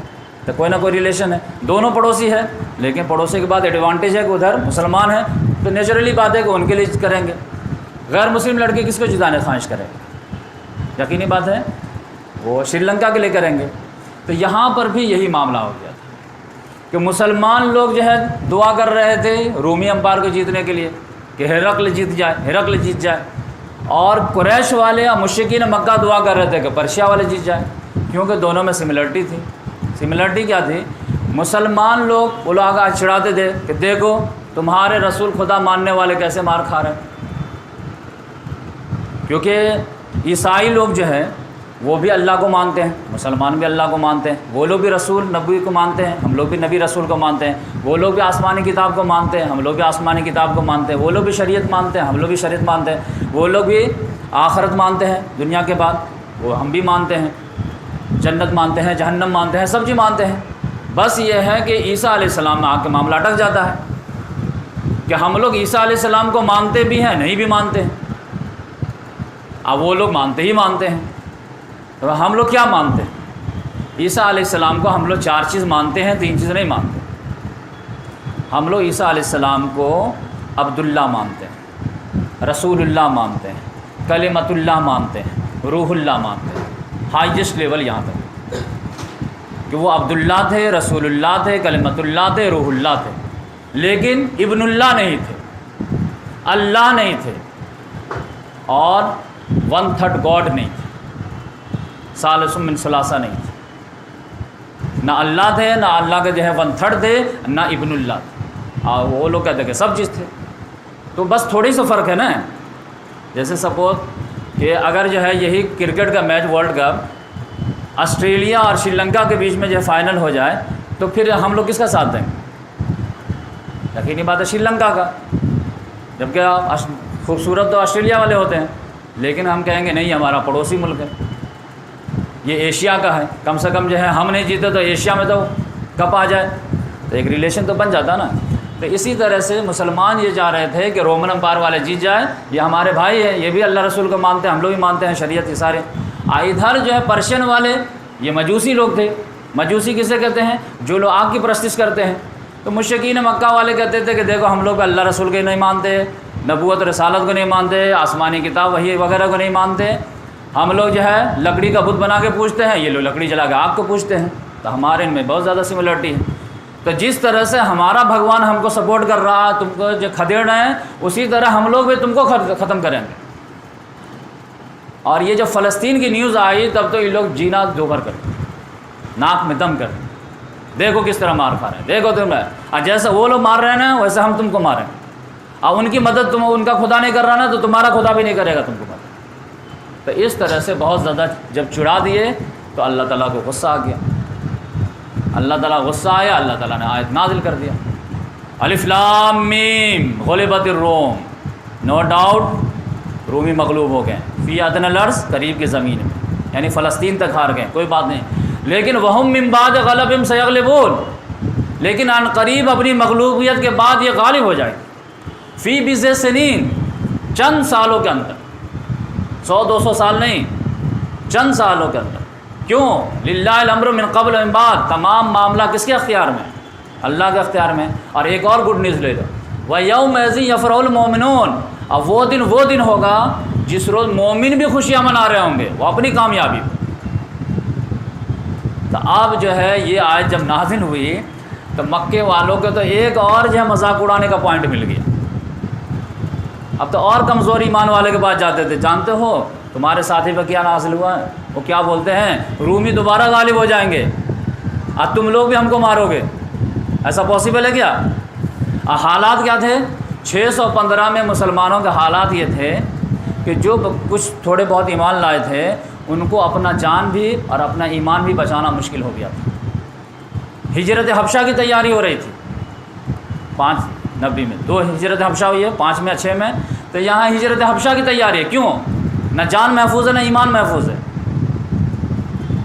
تو کوئی نہ کوئی ریلیشن ہے. دونوں پڑوسی ہے، لیکن پڑوسی کے بعد ایڈوانٹیج ہے کہ ادھر مسلمان ہے، تو نیچرلی بات ہے کہ ان کے لیے کریں گے. غیر مسلم لڑکے کس کو جتانے خواہش کریں گے؟ یقینی بات ہے وہ شری لنکا کے لیے کریں گے. تو یہاں پر بھی یہی معاملہ ہو گیا تھا کہ مسلمان لوگ جو ہے دعا کر رہے تھے رومی امپائر کو جیتنے کے لیے کہ ہرقل جیت جائے، ہرقل جیت جائے، اور قریش والے اور مشرکین مکہ دعا کر رہے تھے کہ پرشیا والے جیت جائے، کیونکہ دونوں میں سملرٹی تھی. سملرٹی کیا تھی؟ مسلمان لوگ الاغا چڑھاتے تھے کہ دیکھو تمہارے رسول خدا ماننے والے کیسے مار کھا رہے ہیں. کیونکہ عیسائی لوگ جو ہے وہ بھی اللہ کو مانتے ہیں، مسلمان بھی اللہ کو مانتے ہیں، وہ لوگ بھی رسول نبی کو مانتے ہیں، ہم لوگ بھی نبی رسول کو مانتے ہیں، وہ لوگ بھی آسمانی کتاب کو مانتے ہیں، ہم لوگ بھی آسمانی کتاب کو مانتے ہیں، وہ لوگ بھی شریعت مانتے ہیں، ہم لوگ بھی شریعت مانتے ہیں، وہ لوگ بھی آخرت مانتے ہیں دنیا کے بعد، وہ ہم بھی مانتے ہیں، جنت مانتے ہیں، جہنم مانتے ہیں، سب چیز مانتے ہیں. بس یہ ہے کہ عیسیٰ علیہ السلام میں آ کے معاملہ اٹک جاتا ہے کہ ہم لوگ عیسیٰ علیہ السلام کو مانتے بھی ہیں، نہیں بھی مانتے ہیں. اب وہ لوگ مانتے ہی مانتے ہیں، تو ہم لوگ کیا مانتے ہیں؟ عیسیٰ علیہ السلام کو ہم لوگ 4 چیز مانتے ہیں، 3 چیز نہیں مانتے. ہم لوگ عیسیٰ علیہ السلام کو عبداللہ مانتے ہیں، رسول اللہ مانتے ہیں، کلمۃ اللہ مانتے ہیں، روح اللہ مانتے ہیں. ہائیسٹ لیول یہاں تک کہ وہ عبداللہ تھے، رسول اللہ تھے، کلمۃ اللہ تھے، روح اللہ تھے، لیکن ابن اللہ نہیں تھے، اللہ نہیں تھے، اور 1/3 گاڈ نہیں تھے، ثالث من ثلاثہ نہیں تھے. نہ اللہ تھے، نہ اللہ کے جو ہے 1/3 تھے، نہ ابن اللہ تھے. اور وہ لوگ کہتے ہیں کہ سب چیز تھے. تو بس تھوڑی سا فرق ہے نا. جیسے سپوز کہ اگر جو ہے یہی کرکٹ کا میچ ورلڈ کپ آسٹریلیا اور شری لنکا کے بیچ میں جو ہے فائنل ہو جائے تو پھر ہم لوگ کس کا ساتھ دیں گے؟ یقینی بات ہے شری لنکا کا، جبکہ خوبصورت تو آسٹریلیا والے ہوتے ہیں، لیکن ہم کہیں گے نہیں ہمارا پڑوسی ملک ہے، یہ ایشیا کا ہے، کم سے کم جو ہے ہم نہیں جیتے تو ایشیا میں تو کپ آ جائے، تو ایک ریلیشن تو بن جاتا نا. تو اسی طرح سے مسلمان یہ چاہ رہے تھے کہ رومن امپائر والے جیت جائے، یہ ہمارے بھائی ہیں، یہ بھی اللہ رسول کو مانتے ہیں، ہم لوگ بھی مانتے ہیں شریعت. یہ سارے ادھر جو ہے پرشین والے یہ مجوسی لوگ تھے. مجوسی کسے کہتے ہیں؟ جو لوگ آگ کی پرستش کرتے ہیں. تو مشرکین مکہ والے کہتے تھے کہ دیکھو ہم لوگ اللہ رسول کے نہیں مانتے، نبوت رسالت کو نہیں مانتے، آسمانی کتاب وحی وغیرہ کو نہیں مانتے، ہم لوگ جو ہے لکڑی کا بت بنا کے پوجتے ہیں، یہ لوگ لکڑی جلا کے آگ کو پوجتے ہیں، تو ہمارے ان میں بہت زیادہ سملرٹی ہے۔ تو جس طرح سے ہمارا بھگوان ہم کو سپورٹ کر رہا ہے، تم کو جو کھدیڑ رہے ہیں، اسی طرح ہم لوگ بھی تم کو ختم کریں گے۔ اور یہ جب فلسطین کی نیوز آئی تب تو یہ لوگ جینا دوبھر کر ناک میں دم کر، دیکھو کس طرح مار کھا رہے ہیں، دیکھو تم، اور جیسے وہ لوگ مار رہے ہیں نا ویسے ہم تم کو ماریں، اور ان کی مدد تم ان کا خدا نہیں کر رہا نا تو تمہارا خدا بھی نہیں کرے گا تم کو مدد۔ تو اس طرح سے بہت زیادہ جب چڑھا دیے تو اللہ تعالیٰ کو غصہ آ گیا، اللہ تعالیٰ غصہ آیا، اللہ تعالیٰ نے آیت نازل کر دیا، الف لام میم غلبت الروم، نو ڈاؤٹ رومی مغلوب ہو گئے، فی ادنی الارض قریب کی زمین میں، یعنی فلسطین تک ہار گئے، کوئی بات نہیں، لیکن وہم من بعد غلبہم سیغلبون، لیکن عن قریب اپنی مغلوبیت کے بعد یہ غالب ہو جائے، فی بضع سنین، چند سالوں کے اندر، 100-200 سال نہیں، چند سالوں کے اندر۔ کیوں؟ للہ الامر من قبل و من بعد، تمام معاملہ کس کے اختیار میں؟ اللہ کے اختیار میں۔ اور ایک اور گڈ نیوز لے لو، وَيَوْمَئِذٍ يَفْرَحُ الْمُؤْمِنُونَ، اب وہ دن ہوگا جس روز مومن بھی خوشیاں منا رہے ہوں گے، وہ اپنی کامیابی پہ۔ تو اب جو ہے یہ آیت جب نازل ہوئی تو مکے والوں کو تو ایک اور جو ہے مذاق اڑانے کا پوائنٹ مل گیا۔ اب تو اور کمزور ایمان والے کے پاس جاتے تھے، جانتے ہو تمہارے ساتھی پہ کیا نازل ہوا ہے؟ وہ کیا بولتے ہیں؟ رومی دوبارہ غالب ہو جائیں گے، اب تم لوگ بھی ہم کو مارو گے، ایسا پاسبل ہے کیا؟ حالات کیا تھے؟ 615 میں مسلمانوں کے حالات یہ تھے کہ جو کچھ تھوڑے بہت ایمان لائے تھے ان کو اپنا جان بھی اور اپنا ایمان بھی بچانا مشکل ہو گیا تھا۔ ہجرت حبشہ کی تیاری ہو رہی تھی 590 میں، 2 ہجرت حبشہ ہوئی ہے، 5 میں 6 میں، تو یہاں ہجرت حبشہ کی تیاری ہے۔ کیوں؟ نہ جان محفوظ ہے نہ ایمان محفوظ ہے،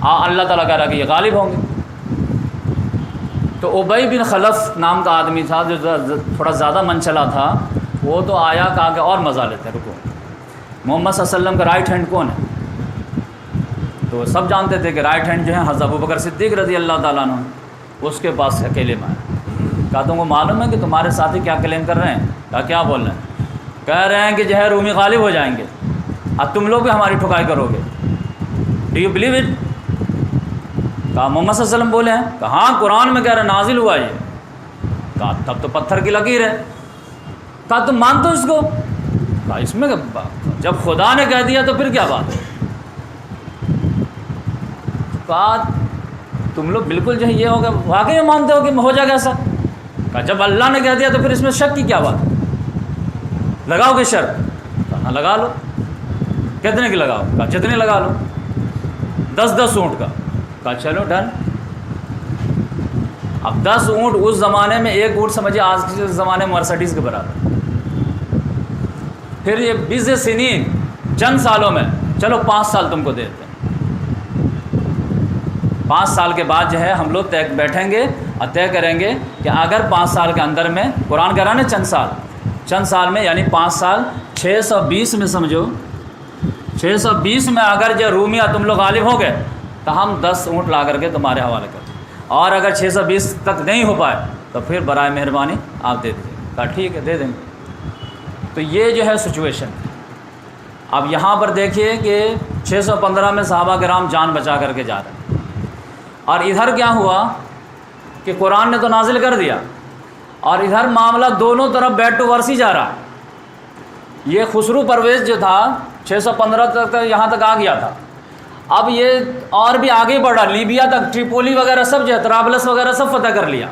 اللہ تعالیٰ کہہ رہا کہ یہ غالب ہوں گے۔ تو ابی بن خلف نام کا آدمی تھا جو تھوڑا زیادہ من چلا تھا، وہ تو آیا کہا کہ اور مزہ لیتے ہیں، رکو، محمد صلی اللہ علیہ وسلم کا رائٹ ہینڈ کون ہے؟ تو سب جانتے تھے کہ رائٹ ہینڈ جو ہے حضرت ابوبکر صدیق رضی اللہ تعالیٰ عنہ، اس کے پاس اکیلے میں آیا، کہا تم کو معلوم ہے کہ تمہارے ساتھی کیا کلیم کر رہے ہیں؟ کہا کیا بول رہے ہیں؟ کہہ رہے ہیں کہ جو ہے رومی غالب ہو جائیں گے اور تم لوگ بھی ہماری ٹھکائی کرو گے، ڈو یو بلیو اٹ؟ کہا محمد صلی اللہ علیہ وسلم بولے ہیں؟ کہا ہاں قرآن میں کہہ رہے نازل ہوا یہ۔ کہا تب تو پتھر کی لکیر ہے۔ کہا تم مانتے ہو اس کو؟ کہا اس میں جب خدا نے کہہ دیا تو پھر کیا بات ہے؟ کہا تم لوگ بالکل جو ہے یہ ہوگا، واقعی میں مانتے ہو کہ ہو جائے گا ایسا؟ کہا جب اللہ نے کہہ دیا تو پھر اس میں شک کی کیا بات ہے؟ لگاؤ گے شرط؟ کہا لگا لو۔ کتنے کی لگاؤ؟ کہا جتنے لگا لو، 10 اونٹ کا۔ کہا چلو ڈن۔ اب 10 اونٹ اس زمانے میں، ایک اونٹ سمجھے آج کے زمانے میں مرسڈیز کے برابر۔ پھر یہ 20 سنین، چند سالوں میں، چلو 5 سال تم کو دیتے ہیں، 5 سال کے بعد جو ہے ہم لوگ بیٹھیں گے اور طے کریں گے کہ اگر 5 سال کے اندر میں، قرآن کہہ رہا نا چند سال میں، یعنی 5 سال 620 میں سمجھو، 620 میں اگر جو رومیہ تم لوگ غالب ہو گئے تو ہم 10 اونٹ لا کر کے تمہارے حوالے کر دیں، اور اگر 620 تک نہیں ہو پائے تو پھر برائے مہربانی آپ دے دیجیے۔ کہا ٹھیک ہے دے دیں گے۔ تو یہ جو ہے سچویشن۔ اب یہاں پر دیکھیے کہ 615 میں صحابہ کرام جان بچا کر کے جا رہے ہیں، اور ادھر کیا ہوا کہ قرآن نے تو نازل کر دیا، اور ادھر معاملہ دونوں طرف بیک ٹو ورس ہی جا رہا ہے۔ یہ خسرو پرویز جو تھا 615 تک یہاں تک آ گیا تھا، اب یہ اور بھی آگے بڑھا، لیبیا تک، ٹریپولی وغیرہ سب جو ہے، طرابلس وغیرہ سب فتح کر لیا،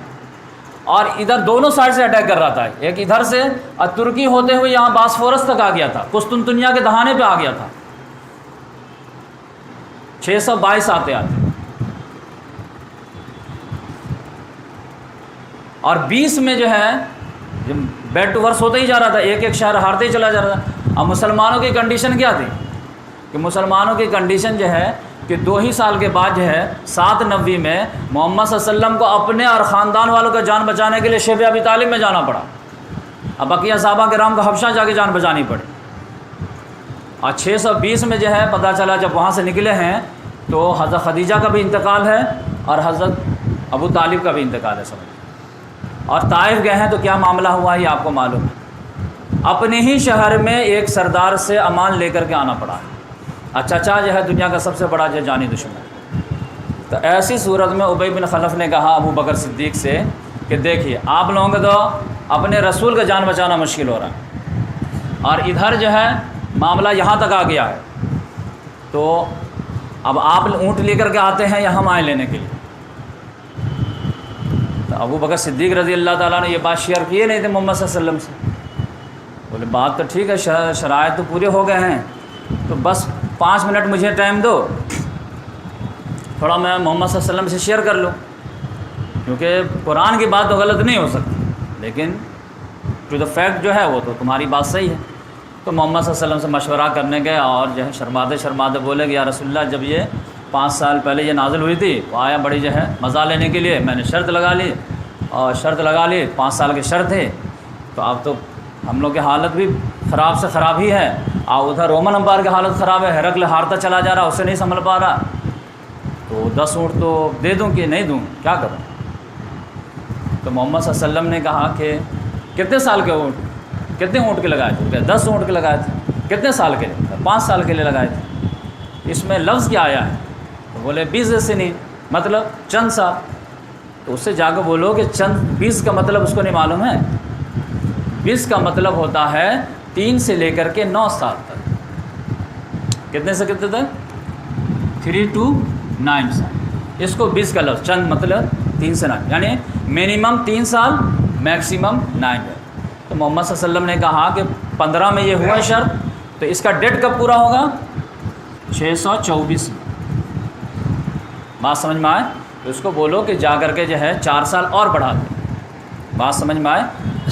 اور ادھر دونوں سائڈ سے اٹیک کر رہا تھا، ایک ادھر سے، اور ترکی ہوتے ہوئے یہاں باسفورس تک آ گیا تھا، قسطنطنیہ کے دہانے پہ آ گیا تھا، 622 آتے اور 20 میں جو ہے بیک ٹو ورس ہوتا ہی جا رہا تھا، ایک شہر ہارتے ہی چلا جا رہا تھا۔ اب مسلمانوں کی کنڈیشن کیا تھی کہ مسلمانوں کی کنڈیشن جو ہے کہ 2 ہی سال کے بعد جو ہے 790 میں محمد صلی اللہ علیہ وسلم کو اپنے اور خاندان والوں کا جان بچانے کے لیے شیب ابی طالب میں جانا پڑا، اب بقیہ صحابہ کرام کو حبشہ جا کے جان بچانی پڑی، اور 620 میں جو ہے پتہ چلا جب وہاں سے نکلے ہیں تو حضرت خدیجہ کا بھی انتقال ہے اور حضرت ابو طالب کا بھی انتقال ہے سمجھ، اور طائف گئے ہیں تو کیا معاملہ ہوا ہے یہ آپ کو معلوم ہے، اپنے ہی شہر میں ایک سردار سے امان لے کر کے آنا پڑا ہے، چچا جو ہے دنیا کا سب سے بڑا جو جانی دشمن. تو ایسی صورت میں ابی بن خلف نے کہا ابو بکر صدیق سے کہ دیکھیے آپ لوگوں کو تو اپنے رسول کا جان بچانا مشکل ہو رہا ہے اور ادھر جو ہے معاملہ یہاں تک آ گیا ہے, تو اب آپ اونٹ لے کر کے آتے ہیں یا ہم آئیں لینے کے لیے. تو ابو بکر صدیق رضی اللہ تعالیٰ نے یہ بات شیئر کیے نہیں تھے محمد صلی اللہ علیہ وسلم سے. بولے بات تو ٹھیک ہے, شرائط تو پورے ہو گئے ہیں, تو بس 5 منٹ مجھے ٹائم دو, تھوڑا میں محمد صلی اللہ علیہ وسلم سے شیئر کر لوں, کیونکہ قرآن کی بات تو غلط نہیں ہو سکتی, لیکن ٹو دا فیکٹ جو ہے وہ تو تمہاری بات صحیح ہے. تو محمد صلی اللہ علیہ وسلم سے مشورہ کرنے گئے اور جو ہے شرماتے بولے کہ یا رسول اللہ جب یہ 5 سال پہلے یہ نازل ہوئی تھی تو آیا بڑی جو ہے مزہ لینے کے لیے, میں نے شرط لگا لی اور 5 سال کی شرط ہے, تو اب تو ہم لوگ کی حالت بھی خراب سے خراب ہی ہے, اور ادھر رومن امپائر کی حالت خراب ہے, ہرقل ہارتا چلا جا رہا, اسے نہیں سنبھل پا رہا, تو 10 اونٹ تو دے دوں کہ نہیں دوں, کیا کروں. تو محمد صلی اللہ علیہ وسلم نے کہا کہ کتنے سال کے اونٹ, کتنے اونٹ کے لگائے تھے؟ 10 اونٹ کے لگائے تھے. کتنے سال کے لیے؟ 5 سال کے لیے لگائے تھے. اس میں لفظ کیا آیا ہے؟ تو بولے 20 سنین, مطلب چند سال. تو اس سے جا کے بولو کہ چند 20 کا مطلب اس کو نہیں معلوم ہے. 20 کا مطلب ہوتا ہے 3 سے لے کر کے 9 سال تک. کتنے سے کتنے تک؟ 3 to 9 سال. اس کو 20 کا لفظ, چند مطلب 3 سے 9, یعنی منیمم 3 سال میکسیمم 9 ہے. تو محمد صلی اللہ علیہ وسلم نے کہا کہ 15 میں یہ ہوا شرط, تو اس کا ڈیٹ کب پورا ہوگا؟ 624 میں. بات سمجھ میں آئے؟ تو اس کو بولو کہ جا کر کے جو ہے 4 سال اور بڑھا دیں. بات سمجھ میں آئے؟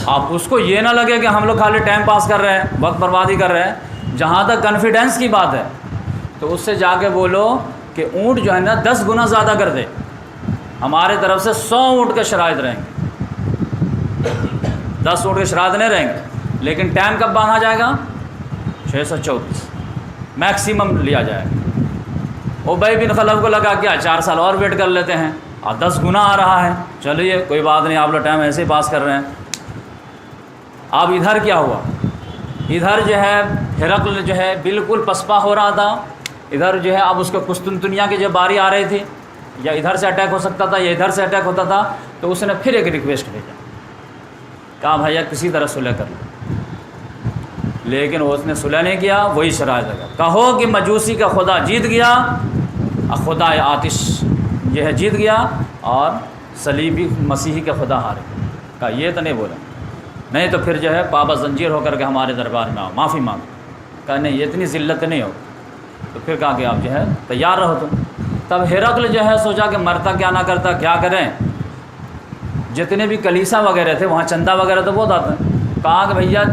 آپ اس کو یہ نہ لگے کہ ہم لوگ خالی ٹائم پاس کر رہے ہیں, وقت بربادی کر رہے ہیں. جہاں تک کانفیڈینس کی بات ہے تو اس سے جا کے بولو کہ اونٹ جو ہے نا 10 گنا زیادہ کر دے, ہمارے طرف سے 100 اونٹ کے شرائط رہیں گے, 10 اونٹ کے شرائط نہیں رہیں گے, لیکن ٹائم کب باندھا جائے گا؟ 624 میکسیمم لیا جائے گا. ابی بن خلف کو لگا کیا 4 سال اور ویٹ کر لیتے ہیں, اور 10 گنا آ رہا ہے, چلیے کوئی بات نہیں, آپ لوگ ٹائم ایسے ہی پاس کر رہے ہیں. اب ادھر کیا ہوا؟ ادھر جو ہے ہرقل جو ہے بالکل پسپا ہو رہا تھا. ادھر جو ہے اب اس کو قسطنطنیہ کی جو باری آ رہی تھی, یا ادھر سے اٹیک ہو سکتا تھا یا ادھر سے اٹیک ہوتا تھا, تو اس نے پھر ایک ریکویسٹ بھیجا, کہا بھیا کسی طرح صلح کر لو. لیکن اس نے صلح نہیں کیا, وہی شرائط لگا. کہو کہ مجوسی کا خدا جیت گیا, خدا آتش یہ ہے جیت گیا, اور صلیبی مسیحی کا خدا ہار گیا. کہا یہ تو نہیں بولا, نہیں تو پھر جو ہے پابا زنجیر ہو کر کے ہمارے دربار میں آؤ, معافی مانگو. کہا نہیں یہ اتنی ذلت نہیں ہو. تو پھر کہا کہ آپ جو ہے تیار رہو تم. تب ہرقل جو ہے سوچا کہ مرتا کیا نہ کرتا, کیا کریں. جتنے بھی کلیسا وغیرہ تھے وہاں چندہ وغیرہ تو بہت آتے ہیں. کہا کہ بھیا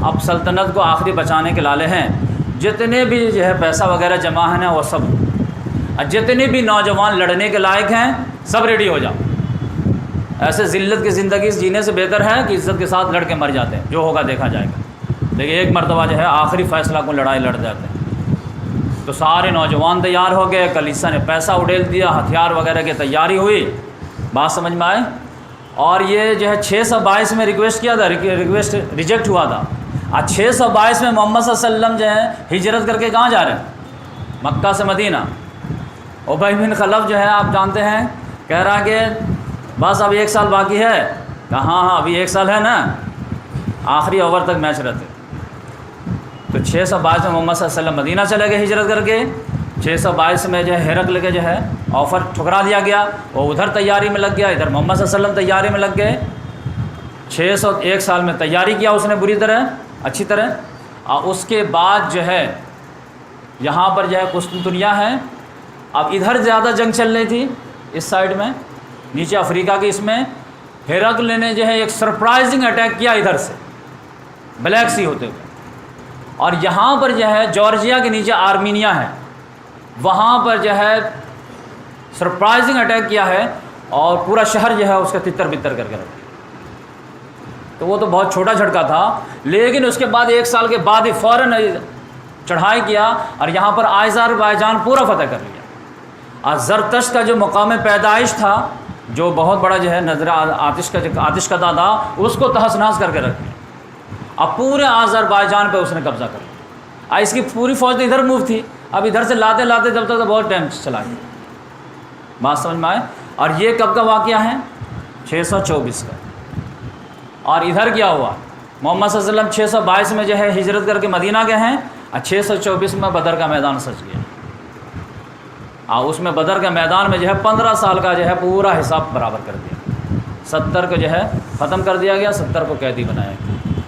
اب سلطنت کو آخری بچانے کے لالے ہیں, جتنے بھی جو ہے پیسہ وغیرہ جمع ہے نا وہ سب, اور جتنے بھی نوجوان لڑنے کے لائق ہیں سب ریڈی ہو جاؤ. ایسے ذلت کی زندگی جینے سے بہتر ہے کہ عزت کے ساتھ لڑ کے مر جاتے ہیں, جو ہوگا دیکھا جائے گا. لیکن ایک مرتبہ جو ہے آخری فیصلہ کو لڑائی لڑ جاتے ہیں. تو سارے نوجوان تیار ہو گئے, کلیسا نے پیسہ اڈیل دیا, ہتھیار وغیرہ کی تیاری ہوئی. بات سمجھ میں آئے؟ اور یہ جو ہے 622 میں ریکویسٹ کیا تھا, ریکویسٹ ریجیکٹ ہوا تھا. آج 622 میں محمد صلی اللہ علیہ وسلم جو ہے ہجرت کر کے کہاں جا رہے ہیں؟ مکہ سے مدینہ. ابی بن خلف جو ہے آپ جانتے ہیں کہہ رہا کہ بس اب 1 سال باقی ہے. کہا ہاں ابھی 1 سال ہے نا, آخری اوور تک میچ رہتے. تو 622 میں محمد صلی اللہ علیہ وسلم مدینہ چلے گئے ہجرت کر کے. 622 میں جو ہے ہرقل کے جو ہے آفر ٹھکرا دیا گیا, وہ ادھر تیاری میں لگ گیا, ادھر محمد صلی اللہ علیہ وسلم تیاری میں لگ گئے. 601 سال میں تیاری کیا اس نے بری طرح, اچھی طرح. اور اس کے بعد جو ہے یہاں پر جو ہے قسطنطنیہ ہے. اب ادھر زیادہ جنگ چل رہی تھی اس سائڈ میں, نیچے افریقہ کی. اس میں ہرقل نے جو ہے ایک سرپرائزنگ اٹیک کیا ادھر سے بلیک سی ہوتے ہوئے, اور یہاں پر جو ہے جارجیا کے نیچے آرمینیا ہے, وہاں پر جو ہے سرپرائزنگ اٹیک کیا ہے, اور پورا شہر جو ہے اس کا تتر بتر کر کے رکھا. تو وہ تو بہت چھوٹا جھٹکا تھا, لیکن اس کے بعد 1 سال کے بعد ہی فوراً چڑھائی کیا, اور یہاں پر آذربائیجان پورا فتح کر لیا. اور زرتشت کا جو مقام پیدائش تھا, جو بہت بڑا جو ہے نظر آتش کا تھا, اس کو تہس نہس کر کے رکھ لیا. اب پورے آذربائیجان پہ اس نے قبضہ کر لیا. اس کی پوری فوج تو ادھر موو تھی, اب ادھر سے لاتے لاتے جب تک تو بہت ٹائم چلا گیا. بات سمجھ میں آئے. اور یہ کب کا واقعہ ہے؟ 624 کا. اور ادھر کیا ہوا؟ محمد صلی اللہ علیہ وسلم 622 میں جو ہے ہجرت کر کے مدینہ گئے ہیں، اور 624 میں بدر کا میدان سج گیا. اور اس میں بدر کے میدان میں جو ہے 15 سال کا جو ہے پورا حساب برابر کر دیا. 70 کو جو ہے ختم کر دیا گیا، 70 کو قیدی بنایا گیا.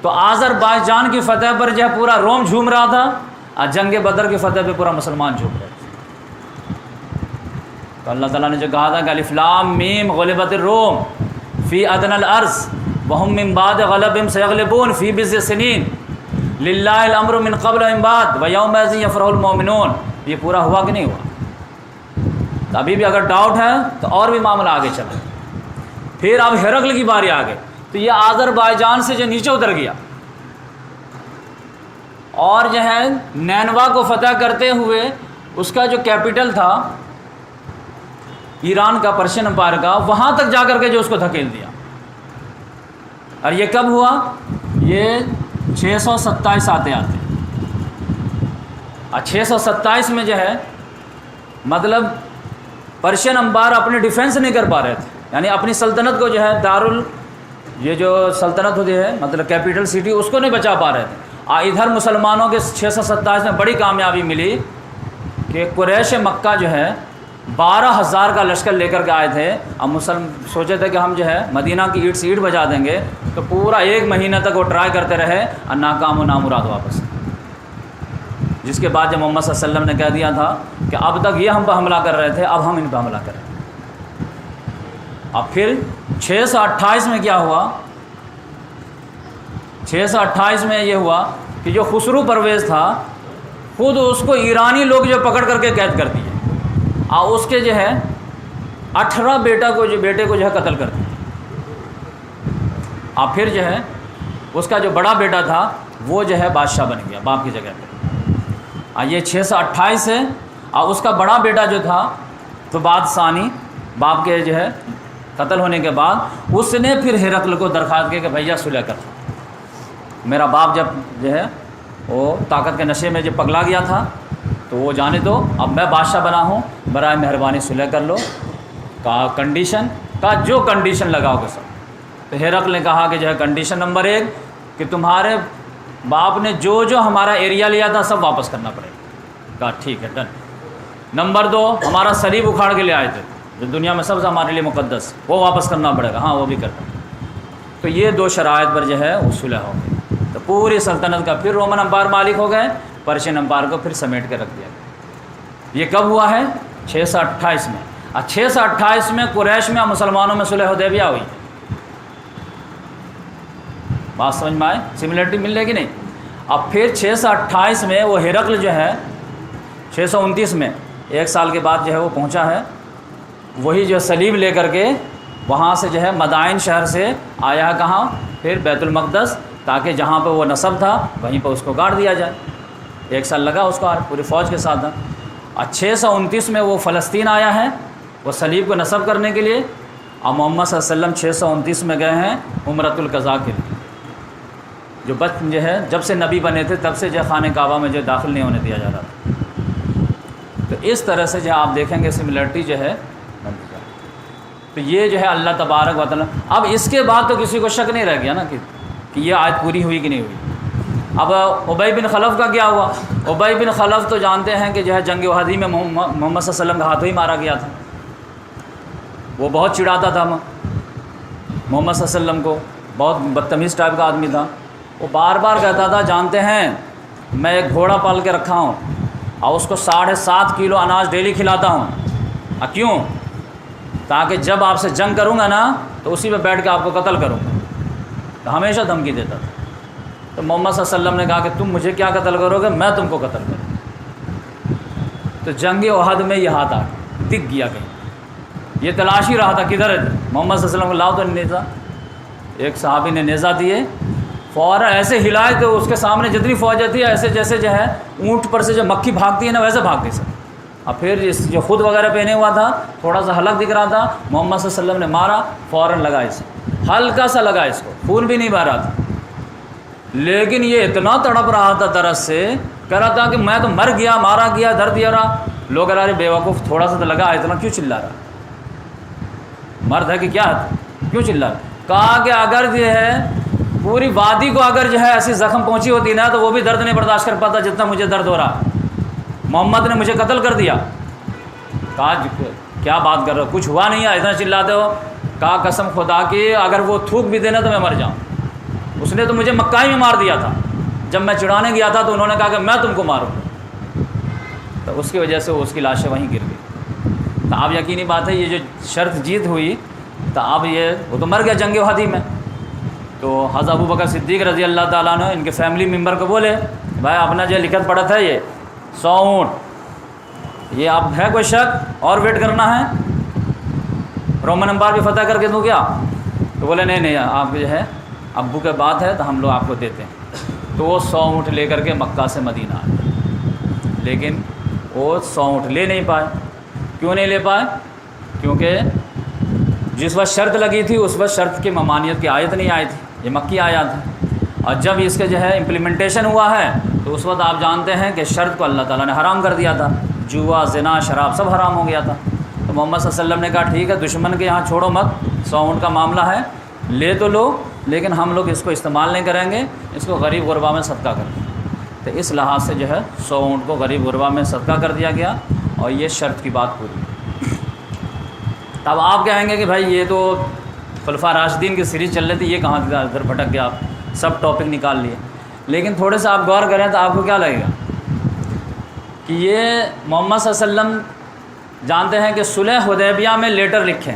تو آذربائیجان کی فتح پر جو ہے پورا روم جھوم رہا تھا، اور جنگ بدر کی فتح پہ پورا مسلمان جھوم رہے تھے. تو اللہ تعالیٰ نے جو کہا تھا کہ الف لام میم غلبت الروم فی ادنی الارض وهم من بعد غلبهم سيغلبون فی بضع سنین للہ الامر من قبل ومن بعد ویومئذ یفرح المؤمنون. یہ پورا ہوا کہ نہیں ہوا؟ تو ابھی بھی اگر ڈاؤٹ ہے تو اور بھی معاملہ آگے چلا. پھر اب ہرقل کی باری آگے. تو یہ آذربائیجان سے جو نیچے اتر گیا اور جو ہے نینوا کو فتح کرتے ہوئے اس کا جو کیپٹل تھا ایران کا، پرشین امپائر کا، وہاں تک جا کر کے جو اس کو دھکیل دیا. اور یہ کب ہوا؟ یہ 627 آتے. اور 627 میں جو ہے مطلب پرشین امپائر اپنے ڈیفینس نہیں کر پا رہے تھے، یعنی اپنی سلطنت کو جو ہے یہ جو سلطنت ہوتی ہے مطلب کیپٹل سٹی، اس کو نہیں بچا پا رہے تھے. اور ادھر مسلمانوں کے 627 میں بڑی کامیابی ملی کہ قریش مکہ جو ہے 12,000 کا لشکر لے کر کے آئے تھے. اب سوچے تھے کہ ہم جو ہے مدینہ کی اینٹ سے اینٹ بجا دیں گے. تو پورا 1 مہینہ تک وہ ٹرائی کرتے رہے اور ناکام و نامراد واپس. جس کے بعد جب محمد صلی اللہ علیہ وسلم نے کہہ دیا تھا کہ اب تک یہ ہم پہ حملہ کر رہے تھے، اب ہم ان پہ حملہ کریں. اب پھر 628 میں کیا ہوا؟ 628 میں یہ ہوا کہ جو خسرو پرویز تھا خود اس کو ایرانی لوگ جو پکڑ کر کے قید کر دیے، اور اس کے جو ہے 18 بیٹے کو جو ہے قتل کر دیا. اور پھر جو ہے اس کا جو بڑا بیٹا تھا وہ جو ہے بادشاہ بن گیا باپ کی جگہ پہ. اور یہ 628 ہے. اور اس کا بڑا بیٹا جو تھا تو بعد ثانی باپ کے جو ہے قتل ہونے کے بعد اس نے پھر ہرقل کو درخواست کی کہ بھیا صلح کر. میرا باپ جب جو ہے وہ طاقت کے نشے میں جب پگلا گیا تھا تو وہ جانے دو، اب میں بادشاہ بنا ہوں، برائے مہربانی صلح کر لو. کہا کنڈیشن، کہا جو کنڈیشن لگاؤ گے سب. تو ہرقل نے کہا کہ جو ہے کنڈیشن نمبر 1 کہ تمہارے باپ نے جو ہمارا ایریا لیا تھا سب واپس کرنا پڑے گا. کہا ٹھیک ہے ڈن. نمبر 2 ہمارا صلیب اکھاڑ کے لے آئے تھے جو دنیا میں سب سے ہمارے لیے مقدس، وہ واپس کرنا پڑے گا. ہاں وہ بھی کرنا. تو یہ 2 شرائط پر جو ہے وہ صلح ہو گئی. تو پوری سلطنت کا پھر رومن امپائر مالک ہو گئے، پرشین امپائر کو پھر سمیٹ کے رکھ دیا گیا. یہ کب ہوا ہے؟ 628 میں. اور 628 میں قریش میں مسلمانوں میں صلح حدیبیہ ہوئی. بات سمجھ میں آئے؟ سملرٹی مل رہی کہ نہیں؟ اب پھر 628 میں وہ ہرقل جو ہے 629 میں 1 سال کے بعد جو ہے وہ پہنچا ہے. وہی جو صلیب لے کر کے وہاں سے جو ہے مدائن شہر سے آیا ہے کہاں؟ پھر بیت المقدس، تاکہ جہاں پہ وہ نصب تھا وہیں پہ اس کو گاڑ دیا جائے. 1 سال لگا اس کو پوری فوج کے ساتھ. اور 629 میں وہ فلسطین آیا ہے وہ صلیب کو نصب کرنے کے لیے. اور محمد صلی اللہ علیہ وسلم 629 میں گئے ہیں عمرۃ القضاء کے لیے. جو ہے جب سے نبی بنے تھے تب سے جو خانہ کعبہ میں جو داخل نہیں ہونے دیا جا رہا تھا. تو اس طرح سے جو آپ دیکھیں گے سملرٹی جو ہے بنتی جائے. تو یہ جو ہے اللہ تبارک و تعالیٰ. اب اس کے بعد تو کسی کو شک نہیں رہ گیا نا کہ یہ آیت پوری ہوئی کہ نہیں ہوئی. اب ابی بن خلف کا کیا ہوا؟ ابی بن خلف تو جانتے ہیں کہ جو ہے جنگ احد میں محمد صلی اللہ علیہ وسلم کا ہاتھوں ہی مارا گیا تھا. وہ بہت چڑھاتا تھا محمد صلی اللہ علیہ وسلم کو، بہت بدتمیز ٹائپ کا آدمی تھا. وہ بار بار کہتا تھا جانتے ہیں میں ایک گھوڑا پال کے رکھا ہوں اور اس کو 7.5 کلو اناج ڈیلی کھلاتا ہوں. کیوں؟ تاکہ جب آپ سے جنگ کروں گا نا تو اسی پہ بیٹھ کے آپ کو قتل کروں گا. تو ہمیشہ دھمکی دیتا تھا. تو محمد صلی اللہ علیہ وسلم نے کہا کہ تم مجھے کیا قتل کرو گے، میں تم کو قتل کروں. تو جنگ احد میں یہ ہاتھ آ دکھ گیا کہیں. یہ تلاش ہی رہا تھا کدھر ہے محمد صلی اللہ علیہ وسلم کو لاؤ تو نیزہ. ایک صحابی نے نیزہ دیے، فوراً ایسے ہلائے کہ اس کے سامنے جتنی فوجیں تھی ایسے جیسے جو ہے اونٹ پر سے جو مکھی بھاگتی ہے نا ویسے بھاگ گئی سر. اور پھر جو خود وغیرہ پہنے ہوا تھا تھوڑا سا حلق دکھ رہا تھا، محمد صلی اللہ علیہ وسلم نے مارا، فوراً لگا اس کو، ہلکا سا لگا اس کو، خون بھی نہیں بہہ رہا تھا. لیکن یہ اتنا تڑپ رہا تھا درد سے، کہہ رہا تھا کہ میں تو مر گیا، مارا گیا، درد دیا رہا۔ لوگ کہہ رہے بیوقوف، تھوڑا سا تو لگا، اتنا کیوں چلا رہا، مرد ہے کہ کیا ہے، کیوں چلا رہا؟ کہا کہ اگر جو ہے پوری وادی کو اگر جو ہے ایسی زخم پہنچی ہوتی نا تو وہ بھی درد نہیں برداشت کر پاتا جتنا مجھے درد ہو رہا۔ محمد نے مجھے قتل کر دیا۔ کہا کیا بات کر رہے ہو، کچھ ہوا نہیں ہے، اتنا چلاتے ہو؟ کہا قسم خدا کی اگر وہ تھوک بھی دینا تو میں مر جاؤں۔ اس نے تو مجھے مکہ ہی میں مار دیا تھا، جب میں چڑھانے گیا تھا تو انہوں نے کہا کہ میں تم کو ماروں، تو اس کی وجہ سے اس کی لاشیں وہیں گر گئی۔ تو اب یقینی بات ہے یہ جو شرط جیت ہوئی تو اب یہ وہ تو مر گیا جنگ احد میں۔ تو حضرت ابو بکر صدیق رضی اللہ تعالیٰ عنہ ان کے فیملی ممبر کو بولے بھائی اپنا جو لکھت پڑھت ہے یہ 100 اونٹ، یہ اب ہے کوئی شک اور ویٹ کرنا ہے، رومن امپائر بھی فتح کر کے دوں کیا؟ تو بولے نہیں آپ جو ہے ابو کے بات ہے تو ہم لوگ آپ کو دیتے ہیں۔ تو وہ 100 اونٹ لے کر کے مکہ سے مدینہ آئے، لیکن وہ 100 اونٹ لے نہیں پائے۔ کیوں نہیں لے پائے؟ کیونکہ جس وقت شرط لگی تھی اس وقت شرط کی ممانعت کی آیت نہیں آئی تھی، یہ مکی آیات ہے، اور جب اس کے جو ہے امپلیمنٹیشن ہوا ہے تو اس وقت آپ جانتے ہیں کہ شرط کو اللہ تعالیٰ نے حرام کر دیا تھا، جوا، زنا، شراب سب حرام ہو گیا تھا۔ تو محمد صلی اللہ علیہ وسلم نے کہا ٹھیک ہے دشمن کے یہاں چھوڑو مت، 100 اونٹ کا معاملہ ہے لے تو لو، لیکن ہم لوگ اس کو استعمال نہیں کریں گے، اس کو غریب غربا میں صدقہ کریں گے۔ تو اس لحاظ سے جو ہے 100 اونٹ کو غریب غربا میں صدقہ کر دیا گیا، اور یہ شرط کی بات پوری۔ تب آپ کہیں گے کہ بھائی یہ تو خلفاء راشدین کی سیریز چل رہی تھی، یہ کہاں ادھر بھٹک گیا، آپ سب ٹاپک نکال لیے۔ لیکن تھوڑے سے آپ غور کریں تو آپ کو کیا لگے گا کہ یہ محمد صلی اللہ علیہ وسلم جانتے ہیں کہ صلح حدیبیہ میں لیٹر لکھیں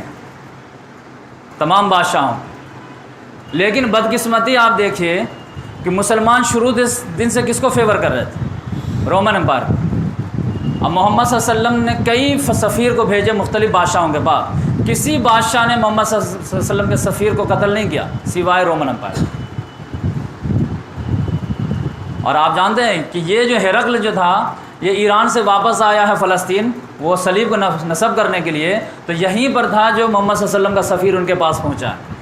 تمام بادشاہوں، لیکن بدقسمتی آپ دیکھیے کہ مسلمان شروع دن سے کس کو فیور کر رہے تھے؟ Roman empire. اب محمد صلی اللہ علیہ وسلم نے کئی سفیر کو بھیجے مختلف بادشاہوں کے پاس، کسی بادشاہ نے محمد صلی اللہ علیہ وسلم کے سفیر کو قتل نہیں کیا سوائے رومن امپائر۔ اور آپ جانتے ہیں کہ یہ جو ہرقل جو تھا یہ ایران سے واپس آیا ہے فلسطین، وہ صلیب کو نصب کرنے کے لیے، تو یہیں پر تھا جو محمد صلی اللہ علیہ وسلم کا سفیر ان کے پاس پہنچا ہے۔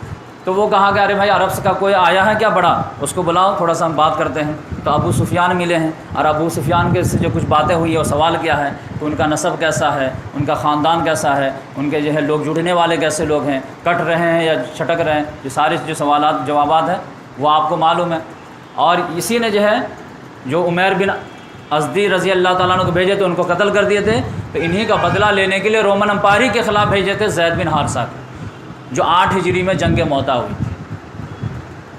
تو وہ کہا کہ ارے بھائی عرب سے کا کوئی آیا ہے کیا بڑا، اس کو بلاؤ تھوڑا سا ہم بات کرتے ہیں۔ تو ابو سفیان ملے ہیں، اور ابو سفیان کے سے جو کچھ باتیں ہوئی ہیں وہ سوال کیا ہے کہ ان کا نسب کیسا ہے، ان کا خاندان کیسا ہے، ان کے جو ہے لوگ جڑنے والے کیسے لوگ ہیں، کٹ رہے ہیں یا چھٹک رہے ہیں، یہ سارے جو سوالات جوابات ہیں وہ آپ کو معلوم ہے۔ اور اسی نے جو ہے جو عمیر بن ازدی رضی اللہ تعالیٰ عنہ کو بھیجے تھے ان کو قتل کر دیے تھے، تو انہی کا بدلہ لینے کے لیے رومن امپائر کے خلاف بھیجے تھے زید بن حارثہ کو، جو 8 ہجری میں جنگ موتا ہوئی تھی،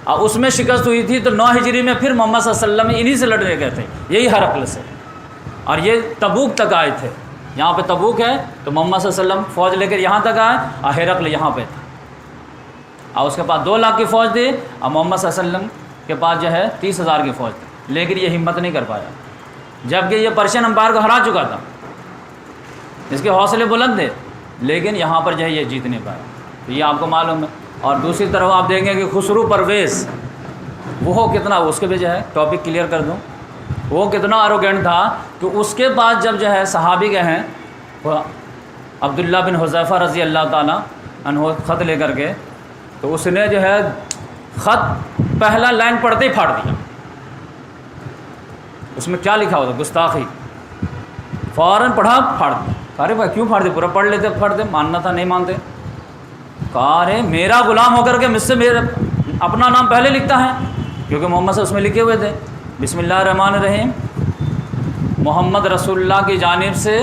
اور اس میں شکست ہوئی تھی۔ تو 9 ہجری میں پھر محمد صلی اللہ علیہ وسلم انہی سے لڑنے گئے تھے، یہی ہرقل سے، اور یہ تبوک تک آئے تھے۔ یہاں پہ تبوک ہے تو محمد صلی اللہ علیہ وسلم فوج لے کر یہاں تک آئے، اور ہرقل یہاں پہ تھا، اور اس کے پاس 2 لاکھ کی فوج تھی، اور محمد صلی اللہ علیہ وسلم کے پاس جو ہے 30,000 کی فوج تھی، لیکن یہ ہمت نہیں کر پایا، جبکہ یہ پرشین امپائر کو ہرا چکا تھا، اس کے حوصلے بلند تھے، لیکن یہاں پر جو ہے یہ جیت نہیں پایا۔ تو یہ آپ کو معلوم ہے۔ اور دوسری طرف آپ دیکھیں کہ خسرو پرویز وہ کتنا، اس کے بھی جو ہے ٹاپک کلیئر کر دوں، وہ کتنا ایروگینٹ تھا کہ اس کے بعد جب جو ہے صحابی کے ہیں عبداللہ بن حذیفہ رضی اللہ تعالیٰ عنہ خط لے کر کے، تو اس نے جو ہے خط پہلا لائن پڑھتے ہی پھاڑ دیا۔ اس میں کیا لکھا ہوتا؟ گستاخی، فوراً پڑھا پھاڑ دیا۔ ارے بھائی کیوں پھاڑ دے، پورا پڑھ لیتے پھاڑ دے، ماننا تھا نہیں مانتے۔ کہا ارے میرا غلام ہو کر کے مجھ سے میرا اپنا نام پہلے لکھتا ہے، کیونکہ محمد سے اس میں لکھے ہوئے تھے بسم اللہ الرحمن الرحیم، محمد رسول اللہ کی جانب سے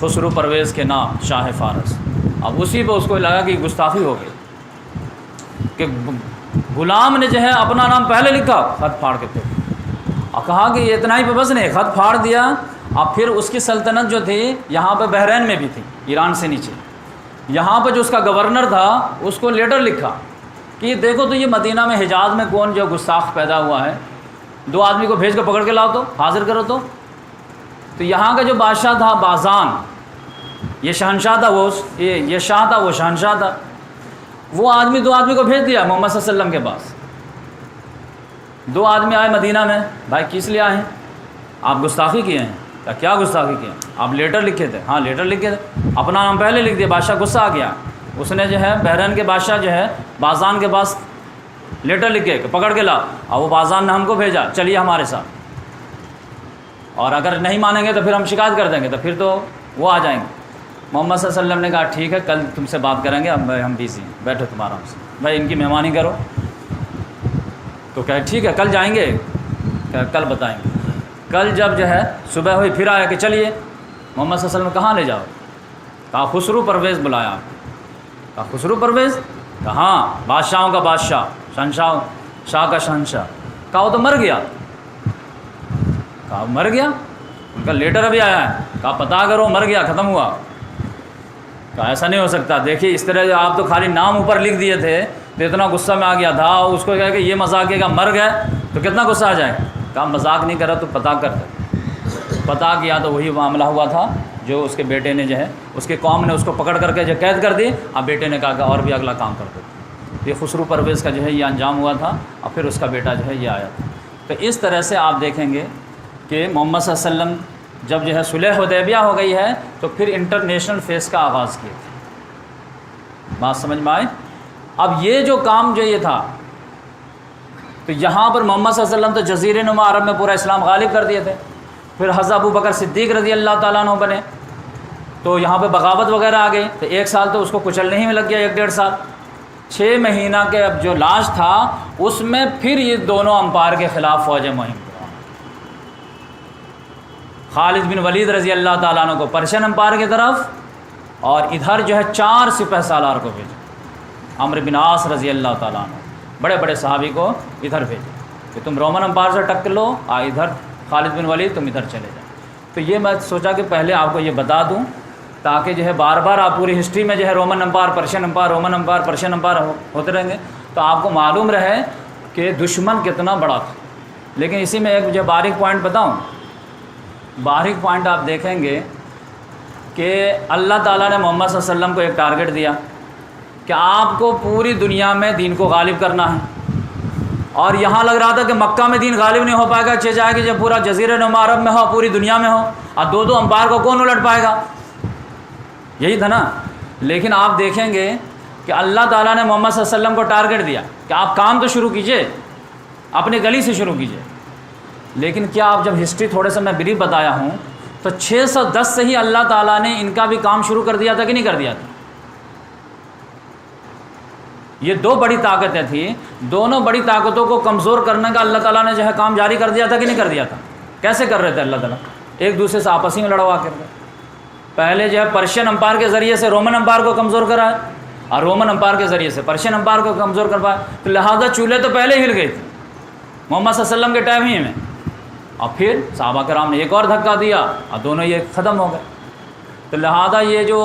خسرو پرویز کے نام شاہ فارس۔ اب اسی پہ اس کو لگا کہ گستاخی ہو گئی کہ غلام نے جو ہے اپنا نام پہلے لکھا، خط پھاڑ کے پھر، اور کہا کہ یہ اتنا ہی پہ بس نہیں، خط پھاڑ دیا۔ اب پھر اس کی سلطنت جو تھی یہاں پہ بحرین میں بھی تھی، ایران سے نیچے، یہاں پہ جو اس کا گورنر تھا اس کو لیٹر لکھا کہ دیکھو تو یہ مدینہ میں حجاز میں کون جو گستاخ پیدا ہوا ہے، 2 آدمی کو بھیج کے پکڑ کے لاؤ تو حاضر کرو۔ تو یہاں کا جو بادشاہ تھا بازان، یہ شہنشاہ تھا، وہ یہ شاہ تھا، وہ شہنشاہ تھا، وہ آدمی 2 آدمی کو بھیج دیا محمد صلی اللہ علیہ وسلم کے پاس۔ 2 آدمی آئے مدینہ میں، بھائی کس لیے آئے ہیں؟ آپ گستاخی کیے ہیں۔ کیا گستاخی کیا؟ آپ لیٹر لکھے تھے؟ ہاں لیٹر لکھے تھے، اپنا نام پہلے لکھ دیا۔ بادشاہ غصہ آ گیا، اس نے جو ہے بحرین کے بادشاہ جو ہے بازان کے پاس لیٹر لکھ کے پکڑ کے لا، اور وہ بازان نے ہم کو بھیجا چلیے ہمارے ساتھ، اور اگر نہیں مانیں گے تو پھر ہم شکایت کر دیں گے، تو پھر تو وہ آ جائیں گے۔ محمد صلی اللہ علیہ وسلم نے کہا ٹھیک ہے کل تم سے بات کریں گے، اب ہم بیزی ہیں، بیٹھو تم آرام سے، بھائی ان کی مہمانی کرو۔ تو کہے ٹھیک ہے کل جائیں گے، کہ کل بتائیں گے۔ کل جب جو ہے صبح ہوئی پھر آیا کہ چلیے، محمد صلی اللہ علیہ وسلم کہاں لے جاؤ؟ کہا خسرو پرویز بلایا آپ کو۔ کہا خسرو پرویز؟ کہا ہاں، بادشاہوں کا بادشاہ، شہنشاہ شاہ کا شہنشاہ۔ کہا وہ تو مر گیا۔ کہا مر گیا؟ ان کا لیٹر ابھی آیا ہے۔ کہا پتہ کرو، مر گیا، ختم ہوا۔ کہا ایسا نہیں ہو سکتا، دیکھیے اس طرح آپ تو خالی نام اوپر لکھ دیے تھے تو اتنا غصہ میں آ گیا تھا، اس کو کہا کہ یہ مذاق ہے کہ مر گئے تو کتنا غصہ آ جائے۔ کہا مذاق نہیں کرا تو پتہ کر دے۔ پتہ کیا تو وہی معاملہ ہوا تھا جو اس کے بیٹے نے جو ہے اس کے قوم نے اس کو پکڑ کر کے جو قید کر دی، اب بیٹے نے کہا کہ اور بھی اگلا کام کر دو۔ یہ خسرو پرویز کا جو ہے یہ انجام ہوا تھا، اور پھر اس کا بیٹا جو ہے یہ آیا تھا۔ تو اس طرح سے آپ دیکھیں گے کہ محمد صلی اللہ علیہ وسلم جب جو ہے صلح حدیبیہ ہو گئی ہے تو پھر انٹرنیشنل فیس کا آغاز کیا تھا۔ بات سمجھ میں آئی؟ اب یہ جو کام جو یہ تھا تو یہاں پر محمد صلی اللہ علیہ وسلم تو جزیرہ نما عرب میں پورا اسلام غالب کر دیے تھے، پھر حضرت ابو بکر صدیق رضی اللہ تعالیٰ عنہ بنے، تو یہاں پہ بغاوت وغیرہ آ گئی، تو 1 سال تو اس کو کچلنے ہی میں لگ گیا، 1 ڈیڑھ سال۔ 6 مہینہ کے اب جو لاش تھا اس میں پھر یہ دونوں امپائر کے خلاف فوجیں مہم، خالد بن ولید رضی اللہ تعالیٰ عنہ کو پرشین امپائر کی طرف، اور ادھر جو ہے 4 سپہ سالار کو بھیجا، عمرو بن عاص رضی اللہ تعالیٰ عنہ، بڑے بڑے صحابی کو ادھر بھیجا کہ تم رومن امپائر سے ٹکر لو، ادھر خالد بن ولید تم ادھر چلے جاؤ۔ تو یہ میں سوچا کہ پہلے آپ کو یہ بتا دوں تاکہ جو ہے بار بار آپ پوری ہسٹری میں جو ہے Roman empire Persian empire Roman empire Persian empire ہوتے رہیں گے تو آپ کو معلوم رہے کہ دشمن کتنا بڑا تھا۔ لیکن اسی میں ایک جو باریک پوائنٹ بتاؤں، باریک پوائنٹ آپ دیکھیں گے کہ اللہ تعالیٰ نے محمد صلی اللہ علیہ وسلم کو ایک ٹارگٹ دیا کہ آپ کو پوری دنیا میں دین کو غالب کرنا ہے، اور یہاں لگ رہا تھا کہ مکہ میں دین غالب نہیں ہو پائے گا، چاہے کہ جب پورا جزیرہ نما عرب میں ہو، پوری دنیا میں ہو، اور 2 امپائر کو کون الٹ پائے گا، یہی تھا نا۔ لیکن آپ دیکھیں گے کہ اللہ تعالیٰ نے محمد صلی اللہ علیہ وسلم کو ٹارگٹ دیا کہ آپ کام تو شروع کیجئے، اپنی گلی سے شروع کیجئے۔ لیکن کیا آپ جب ہسٹری تھوڑے سے میں بریف بتایا ہوں تو 610 سے ہی اللہ تعالیٰ نے ان کا بھی کام شروع کر دیا تھا کہ نہیں کر دیا تھا؟ یہ 2 بڑی طاقتیں تھیں، دونوں بڑی طاقتوں کو کمزور کرنے کا اللہ تعالیٰ نے جو ہے کام جاری کر دیا تھا کہ نہیں کر دیا تھا؟ کیسے کر رہے تھے اللہ تعالیٰ؟ ایک دوسرے سے آپس ہی میں لڑوا کر رہے۔ پہلے جو ہے پرشین امپائر کے ذریعے سے رومن امپائر کو کمزور کرا ہے، اور رومن امپائر کے ذریعے سے پرشین امپائر کو کمزور کروایا، تو لہذا چولہے تو پہلے ہل گئے تھے محمد صلی اللہ علیہ وسلم کے ٹائم ہی میں، اور پھر صحابہ کرام نے ایک اور دھکا دیا اور دونوں یہ ختم ہو گئے۔ تو لہذا یہ جو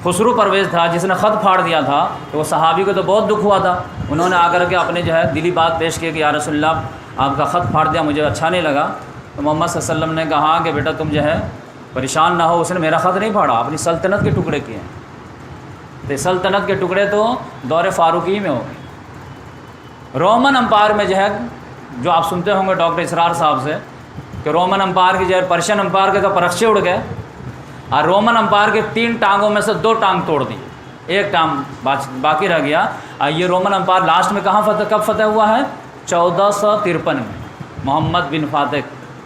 خسرو پرویز تھا جس نے خط پھاڑ دیا تھا تو وہ صحابی کو تو بہت دکھ ہوا تھا، انہوں نے آ کر کے اپنے جو ہے دلی بات پیش کی کہ یا رسول اللہ آپ کا خط پھاڑ دیا، مجھے اچھا نہیں لگا۔ تو محمد صلی اللہ علیہ وسلم نے کہا کہ بیٹا تم جو ہے پریشان نہ ہو، اس نے میرا خط نہیں پھاڑا، اپنی سلطنت کے ٹکڑے کیے ہیں۔ تو سلطنت کے ٹکڑے تو دور فاروقی میں ہو گئے۔ رومن امپائر میں جو ہے جو آپ سنتے ہوں گے ڈاکٹر اسرار صاحب سے کہ رومن امپائر کی جو ہے پرشین امپائر کے تو پرخچے اڑ گئے، اور رومن امپائر کے 3 ٹانگوں میں سے 2 ٹانگ توڑ دی، 1 ٹانگ باقی رہ گیا۔ اور یہ رومن امپائر لاسٹ میں کب فتح ہوا ہے؟ 1453 میں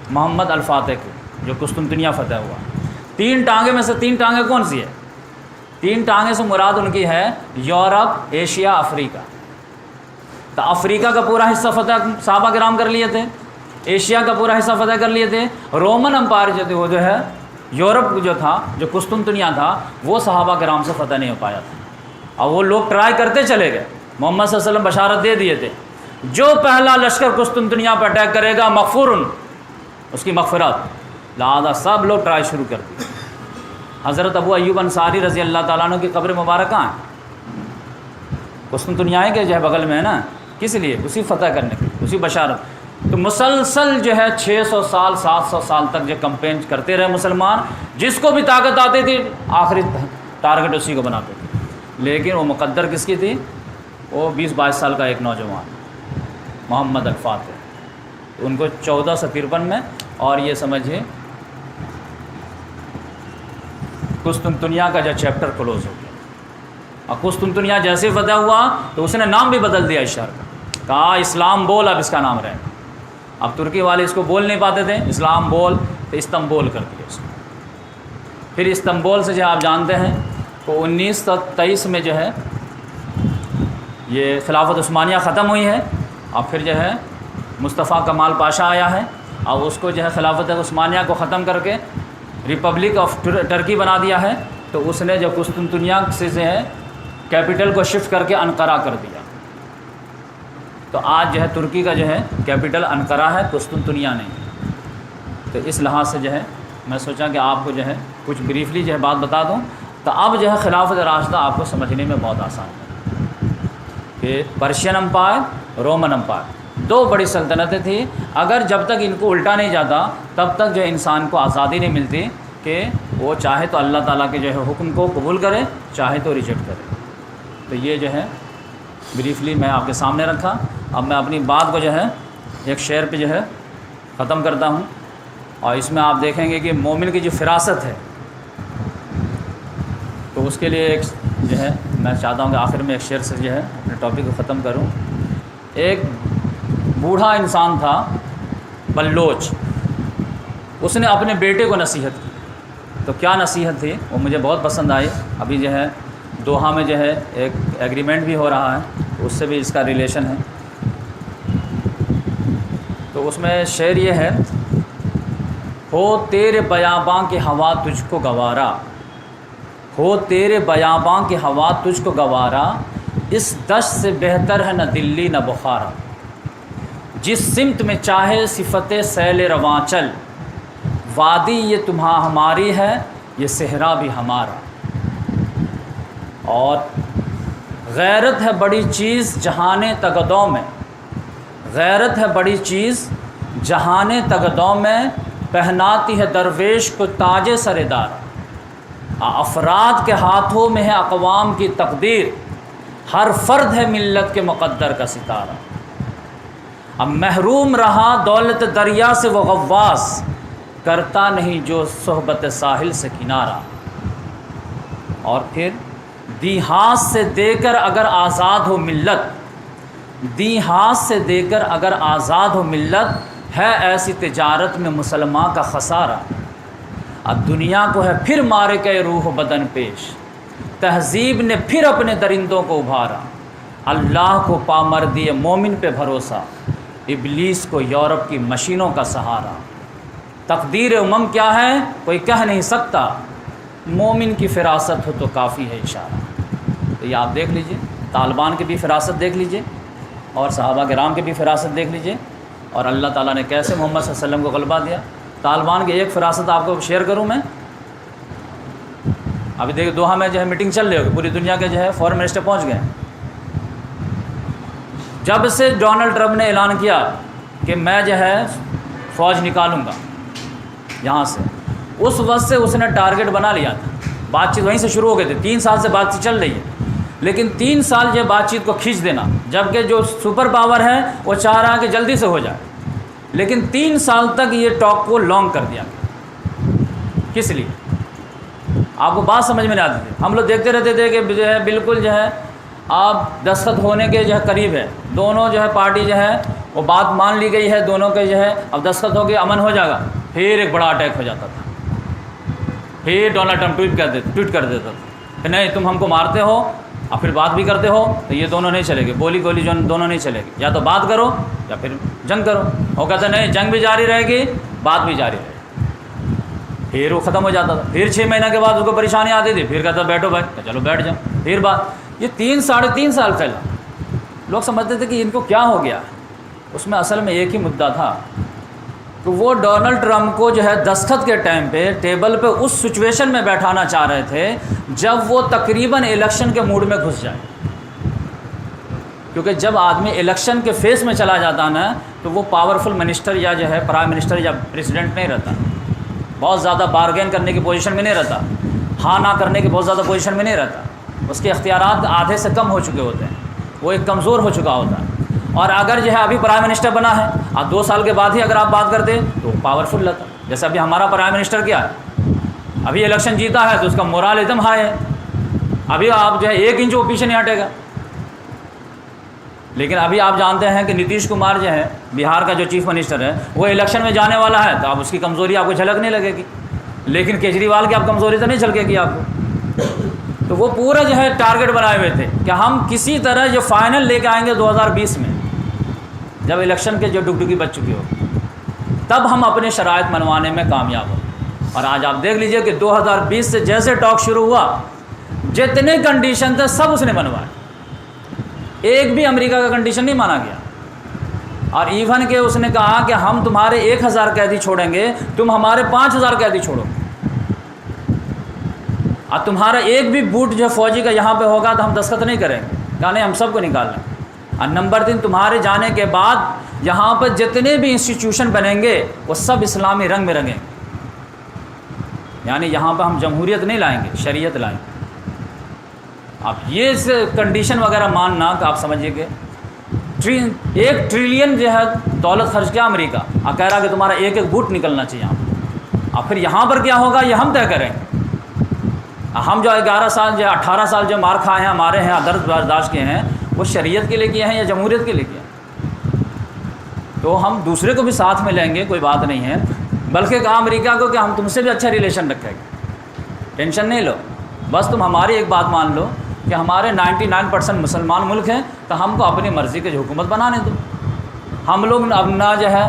محمد الفاتح کے جو قسطنطنیہ فتح ہوا۔ 3 ٹانگیں میں سے 3 ٹانگیں کون سی ہے؟ 3 ٹانگیں سے مراد ان کی ہے یورپ، ایشیا، افریقہ۔ تو افریقہ کا پورا حصہ فتح صحابہ کرام کر لیے تھے، ایشیا کا پورا حصہ فتح کر لیے تھے۔ رومن امپائر جو تھے وہ جو ہے یورپ جو تھا، جو قسطنطنیہ تھا، وہ صحابہ کرام سے فتح نہیں ہو پایا تھا، اور وہ لوگ ٹرائی کرتے چلے گئے۔ محمد صلی اللہ علیہ وسلم بشارت دے دیے تھے جو پہلا لشکر قسطنطنیہ پر اٹیک کرے گا مغفورن، اس کی مغفرت، لہذا سب لوگ ٹرائی شروع کر دی۔ حضرت ابو ایوب انصاری رضی اللہ تعالیٰ عنہ کی قبر مبارک کہاں ہے؟ قسطنطنیہ کے جو ہے بغل میں ہے نا، کس لیے؟ اسی فتح کرنے کے، اسی بشارت۔ تو مسلسل جو ہے 600 سال 700 سال تک جو کمپین کرتے رہے مسلمان، جس کو بھی طاقت آتی تھی آخری ٹارگٹ اسی کو بناتے تھے۔ لیکن وہ مقدر کس کی تھی؟ وہ 20-22 سال کا ایک نوجوان محمد الفاتح، ان کو 1453 میں، اور یہ سمجھے قسطنطنیہ کا جو چیپٹر کلوز ہو گیا۔ اور قسطنطنیہ جیسے فتح ہوا تو اس نے نام بھی بدل دیا اس شہر کا، کہا اسلام بول اب اس کا نام رہے گا۔ اب ترکی والے اس کو بول نہیں پاتے تھے، اسلام بول، تو استنبول کر دیا اس کو۔ پھر استنبول سے جو ہے آپ جانتے ہیں تو 1923 میں جو ہے یہ خلافت عثمانیہ ختم ہوئی ہے، اور پھر جو ہے مصطفیٰ کمال پاشا آیا ہے اور اس کو جو ہے خلافت عثمانیہ کو ختم کر کے ریپبلک آف ٹرکی بنا دیا ہے۔ تو اس نے جو قسطنطنیہ سے جو ہے کیپٹل کو شفٹ کر کے انقرہ کر دیا، تو آج جو ہے ترکی کا جو ہے کیپٹل انقرہ ہے، قسطنطنیہ نہیں۔ تو اس لحاظ سے جو ہے میں سوچا کہ آپ کو جو ہے کچھ بریفلی جو ہے بات بتا دوں، تو اب جو ہے خلافت راشدہ آپ کو سمجھنے میں بہت آسان ہے کہ پرشین امپائر، رومن امپائر، دو بڑی سلطنتیں تھیں۔ اگر جب تک ان کو الٹا نہیں جاتا تب تک جو انسان کو آزادی نہیں ملتی کہ وہ چاہے تو اللہ تعالیٰ کے جو ہے حکم کو قبول کرے، چاہے تو ریجیکٹ کرے۔ تو یہ جو ہے بریفلی میں آپ کے سامنے رکھا۔ اب میں اپنی بات کو جو ہے ایک شعر پہ جو ہے ختم کرتا ہوں، اور اس میں آپ دیکھیں گے کہ مومن کی جو فراست ہے، تو اس کے لیے ایک جو ہے میں چاہتا ہوں کہ آخر میں ایک شعر سے جو ہے اپنے ٹاپک کو ختم کروں۔ ایک بوڑھا انسان تھا بلوچ، اس نے اپنے بیٹے کو نصیحت کی، تو کیا نصیحت تھی وہ مجھے بہت پسند آئی۔ ابھی جو ہے دوحہ میں جو ہے ایک ایگریمنٹ بھی ہو رہا ہے، اس سے بھی اس کا ریلیشن ہے۔ تو اس میں شعر یہ ہے، ہو تیرے بیاباں کی ہوا تجھ کو گوارا، ہو تیرے بیاباں کی ہوا تجھ کو گوارا، اس دشت سے بہتر ہے نہ دلی نہ بخارا، جس سمت میں چاہے صفت سیل رواں چل، وادی یہ تمہاں ہماری ہے یہ صحرا بھی ہمارا۔ اور غیرت ہے بڑی چیز جہان تگدوں میں، غیرت ہے بڑی چیز جہان تگدوں میں، پہناتی ہے درویش کو تاج سر دارا، افراد کے ہاتھوں میں ہے اقوام کی تقدیر، ہر فرد ہے ملت کے مقدر کا ستارہ، اب محروم رہا دولت دریا سے وہ غواص، کرتا نہیں جو صحبت ساحل سے کنارہ۔ اور پھر دی ہاتھ سے دے کر اگر آزاد ہو ملت، دی ہاتھ سے دے کر اگر آزاد ہو ملت، ہے ایسی تجارت میں مسلمان کا خسارہ، اب دنیا کو ہے پھر مارے کے روح و بدن پیش، تہذیب نے پھر اپنے درندوں کو ابھارا، اللہ کو پامردی مومن پہ بھروسہ، ابلیس کو یورپ کی مشینوں کا سہارا، تقدیر امم کیا ہے کوئی کہہ نہیں سکتا، مومن کی فراست ہو تو کافی ہے اشارہ۔ تو یہ آپ دیکھ لیجئے، طالبان کی بھی فراست دیکھ لیجئے، اور صحابہ کرام کی بھی فراست دیکھ لیجئے، اور اللہ تعالیٰ نے کیسے محمد صلی اللہ علیہ وسلم کو غلبہ دیا۔ طالبان کی ایک فراست آپ کو شیئر کروں میں، ابھی دیکھیں دوحہ میں جو ہے میٹنگ چل رہی ہوگی، پوری دنیا کے جو ہے فورن منسٹر پہنچ گئے۔ جب سے ڈونلڈ ٹرمپ نے اعلان کیا کہ میں جو ہے فوج نکالوں گا یہاں سے، اس وقت سے اس نے ٹارگٹ بنا لیا تھا، بات چیت وہیں سے شروع ہو گئی تھی۔ 3 سال سے بات چیت چل رہی ہے، لیکن 3 سال جو بات چیت کو کھینچ دینا، جبکہ جو سپر پاور ہے وہ چاہ رہا ہے کہ جلدی سے ہو جائے، لیکن 3 سال تک یہ ٹاک کو لانگ کر دیا۔ کس لیے؟ آپ کو بات سمجھ میں نہیں آتی تھی، ہم لوگ دیکھتے رہتے تھے کہ جو ہے بالکل جو ہے آپ دستخط ہونے کے جو ہے قریب ہے، دونوں جو ہے پارٹی جو ہے وہ بات مان لی گئی ہے، دونوں کے جو ہے اب دستخط ہو کے امن ہو جائے گا، پھر ایک بڑا اٹیک ہو جاتا تھا، پھر ڈونلڈ ٹرمپ ٹویٹ کر دیتا تھا کہ نہیں تم ہم کو مارتے ہو اور پھر بات بھی کرتے ہو، تو یہ دونوں نہیں چلے گی، بولی گولی جو دونوں نہیں چلے گی، یا تو بات کرو یا پھر جنگ کرو۔ وہ کہتا نہیں جنگ بھی جاری رہے گی، بات بھی جاری رہے گی، پھر وہ ختم ہو جاتا تھا۔ پھر 6 مہینہ کے بعد اس کو پریشانی آتی تھی، پھر کہتا بیٹھو بھائی، تو چلو بیٹھ جاؤ، پھر بات۔ یہ 3 ساڑھے 3 سال پہلا لوگ سمجھتے تھے کہ ان کو کیا ہو گیا، اس میں اصل میں ایک ہی مدعا تھا کہ وہ ڈونلڈ ٹرمپ کو جو ہے دستخط کے ٹائم پہ ٹیبل پہ اس سچویشن میں بیٹھانا چاہ رہے تھے جب وہ تقریباً الیکشن کے موڈ میں گھس جائے، کیونکہ جب آدمی الیکشن کے فیس میں چلا جاتا نا تو وہ پاورفل منسٹر یا جو ہے پرائم منسٹر یا پریزیڈنٹ نہیں رہتا، بہت زیادہ بارگین کرنے کی پوزیشن میں نہیں رہتا، ہاں نہ کرنے کی بہت زیادہ پوزیشن میں نہیں رہتا، اس کے اختیارات آدھے سے کم ہو چکے ہوتے ہیں، وہ ایک کمزور ہو چکا ہوتا ہے۔ اور اگر جو ہے ابھی پرائم منسٹر بنا ہے اور 2 سال کے بعد ہی اگر آپ بات کرتے تو پاورفل رہتا، جیسے ابھی ہمارا پرائم منسٹر کیا ہے، ابھی الیکشن جیتا ہے تو اس کا مورال ایک دم ہائی ہے، ابھی آپ جو ہے 1 انچ وہ پیچھے نہیں ہٹے گا. لیکن ابھی آپ جانتے ہیں کہ نتیش کمار جو ہے بہار کا جو چیف منسٹر ہے وہ الیکشن میں جانے والا ہے, تو اب اس کی کمزوری آپ کو جھلکنے لگے گی. لیکن کیجریوال کی اب کمزوری تو نہیں جھلکے گی آپ کو. تو وہ پورا جو ہے ٹارگٹ بنائے ہوئے تھے کہ ہم کسی طرح جو فائنل لے کے آئیں گے 2020 میں, جب الیکشن کے جو ڈگڈگی بچ چکی ہو, تب ہم اپنے شرائط منوانے میں کامیاب ہوں. اور آج آپ دیکھ لیجئے کہ 2020 سے جیسے ٹاک شروع ہوا, جتنے کنڈیشن تھے سب اس نے منوائے, ایک بھی امریکہ کا کنڈیشن نہیں مانا گیا. اور ایون کہ اس نے کہا کہ ہم تمہارے 1000 قیدی چھوڑیں گے, تم ہمارے 5000 قیدی چھوڑو, اور تمہارا ایک بھی بوٹ جو فوجی کا یہاں پہ ہوگا تو ہم دستخط نہیں کریں گے. کہا نہیں, ہم سب کو نکال لیں. اور نمبر 3, تمہارے جانے کے بعد یہاں پر جتنے بھی انسٹیٹیوشن بنیں گے وہ سب اسلامی رنگ میں رنگیں گے. یعنی یہاں پہ ہم جمہوریت نہیں لائیں گے, شریعت لائیں گے. آپ یہ کنڈیشن وغیرہ ماننا کہ آپ سمجھیے کہ 1 ٹریلین جو ہے دولت خرچ کیا امریکہ, اور کہہ رہا کہ تمہارا ایک بوٹ نکلنا چاہیے یہاں پر. اور پھر یہاں پر کیا ہوگا یہ ہم طے کریں گے. ہم جو 11 سال جو 18 سال جو مار کھائے ہیں, ہمارے ہیں درد برداشت کے ہیں, وہ شریعت کے لیے کیے ہیں یا جمہوریت کے لیے کیے ہیں. تو ہم دوسرے کو بھی ساتھ میں لیں گے, کوئی بات نہیں ہے. بلکہ کہا امریکہ کو کہ ہم تم سے بھی اچھا ریلیشن رکھیں گے, ٹینشن نہیں لو, بس تم ہماری ایک بات مان لو کہ ہمارے 99% مسلمان ملک ہیں, تو ہم کو اپنی مرضی کے جو حکومت بنانے دو. ہم لوگ اب نہ جو ہے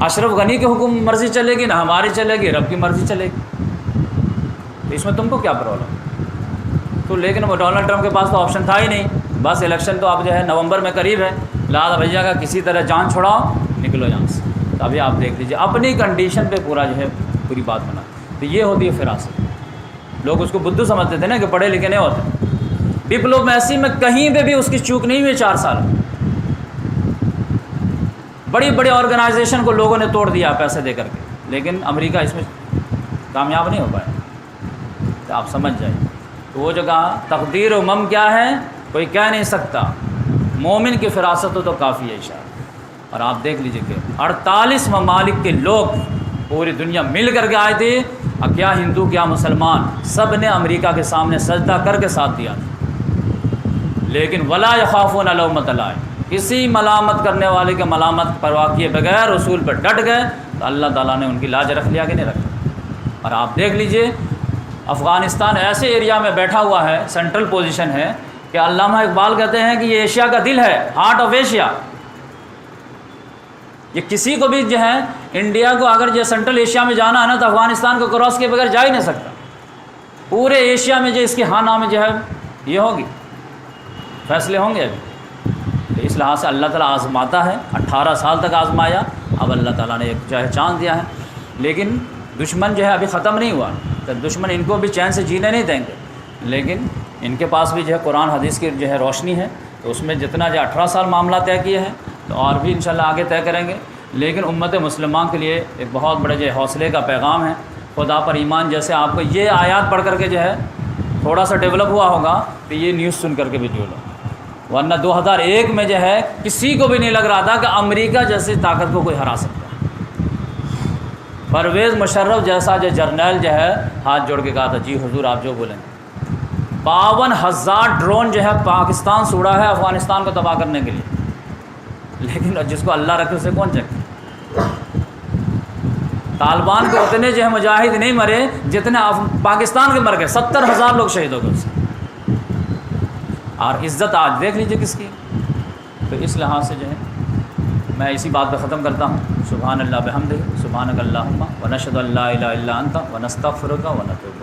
اشرف غنی کی مرضی چلے گی, نہ ہماری چلے گی, رب کی مرضی چلے گی. تو اس میں تم کو کیا پرابلم؟ تو لیکن وہ ڈونلڈ ٹرمپ کے پاس تو آپشن تھا ہی نہیں. بس الیکشن تو اب جو ہے نومبر میں قریب ہے, لہٰذا بھیا کا کسی طرح جان چھڑاؤ, نکلو جان سے. تو ابھی آپ دیکھ لیجیے اپنی کنڈیشن پہ پورا جو ہے پوری بات بنا. تو یہ ہوتی ہے فراست. لوگ اس کو بدھو سمجھتے تھے نا کہ پڑھے لکھے نہیں ہوتے. ڈپلومیسی میں کہیں پہ بھی اس کی چوک نہیں ہوئی. 4 سال بڑی بڑی آرگنائزیشن کو لوگوں نے توڑ دیا پیسے دے کر کے, لیکن امریکہ اس میں کامیاب نہیں ہو پایا. تو آپ سمجھ جائیں. تو وہ جو کہا تقدیر و مم کیا ہے کوئی کہہ نہیں سکتا, مومن کی فراست ہو تو کافی ہے اشارہ. اور آپ دیکھ لیجئے کہ 48 ممالک کے لوگ پوری دنیا مل کر کے آئے تھے, اور کیا ہندو کیا مسلمان سب نے امریکہ کے سامنے سجدہ کر کے ساتھ دیا تھا. لیکن ولا یخافون لومۃ لائم, کسی ملامت کرنے والے کے ملامت پرواہ کیے بغیر اصول پر ڈٹ گئے, تو اللہ تعالیٰ نے ان کی لاج رکھ لیا کہ نہیں رکھا. اور آپ دیکھ لیجئے افغانستان ایسے ایریا میں بیٹھا ہوا ہے, سینٹرل پوزیشن ہے, کہ علامہ اقبال کہتے ہیں کہ یہ ایشیا کا دل ہے, ہارٹ آف ایشیا. یہ کسی کو بھی جو ہے انڈیا کو اگر جو سینٹرل ایشیا میں جانا ہے نا, تو افغانستان کو کراس کے بغیر جا ہی نہیں سکتا. پورے ایشیا میں جو اس کے ہاں نام جو ہے یہ ہوگی, فیصلے ہوں گے ابھی. تو اس لحاظ سے اللہ تعالیٰ آزماتا ہے. 18 سال تک آزمایا, اب اللہ تعالیٰ نے ایک جو ہے چانس دیا ہے. لیکن دشمن جو ہے ابھی ختم نہیں ہوا, تو دشمن ان کو بھی چین سے جینے نہیں دیں گے. لیکن ان کے پاس بھی جو ہے قرآن حدیث کی جو ہے روشنی ہے, تو اس میں جتنا جو 18 سال معاملہ طے کیے ہیں, تو اور بھی انشاءاللہ آگے طے کریں گے. لیکن امت مسلمان کے لیے ایک بہت بڑے جو حوصلے کا پیغام ہے. خدا پر ایمان, جیسے آپ کو یہ آیات پڑھ کر کے جو ہے تھوڑا سا ڈیولپ ہوا ہوگا, تو یہ نیوز سن کر کے بھی جو لو. ورنہ 2001 میں جو ہے کسی کو بھی نہیں لگ رہا تھا کہ امریکہ جیسی طاقت کو کوئی ہرا سکتا ہے. پرویز مشرف جیسا جو جرنیل جو ہے ہاتھ جوڑ کے کہا تھا جی حضور آپ جو بولیں. 52,000 ڈرون جو ہے پاکستان سے اڑا ہے افغانستان کو تباہ کرنے کے لیے, لیکن جس کو اللہ رکھے اسے کون چکے. طالبان کے اتنے جو ہے مجاہد نہیں مرے جتنے پاکستان کے مر گئے. 70,000 لوگ شہید ہو گئے اس سے. اور عزت آج دیکھ لیجئے کس کی. تو اس لحاظ سے جو ہے میں اسی بات پہ ختم کرتا ہوں. سبحان اللہ بحمدہ, سبحانک اللہم ونشہد ان لا الہ الا انت ونستغفرک ونتوب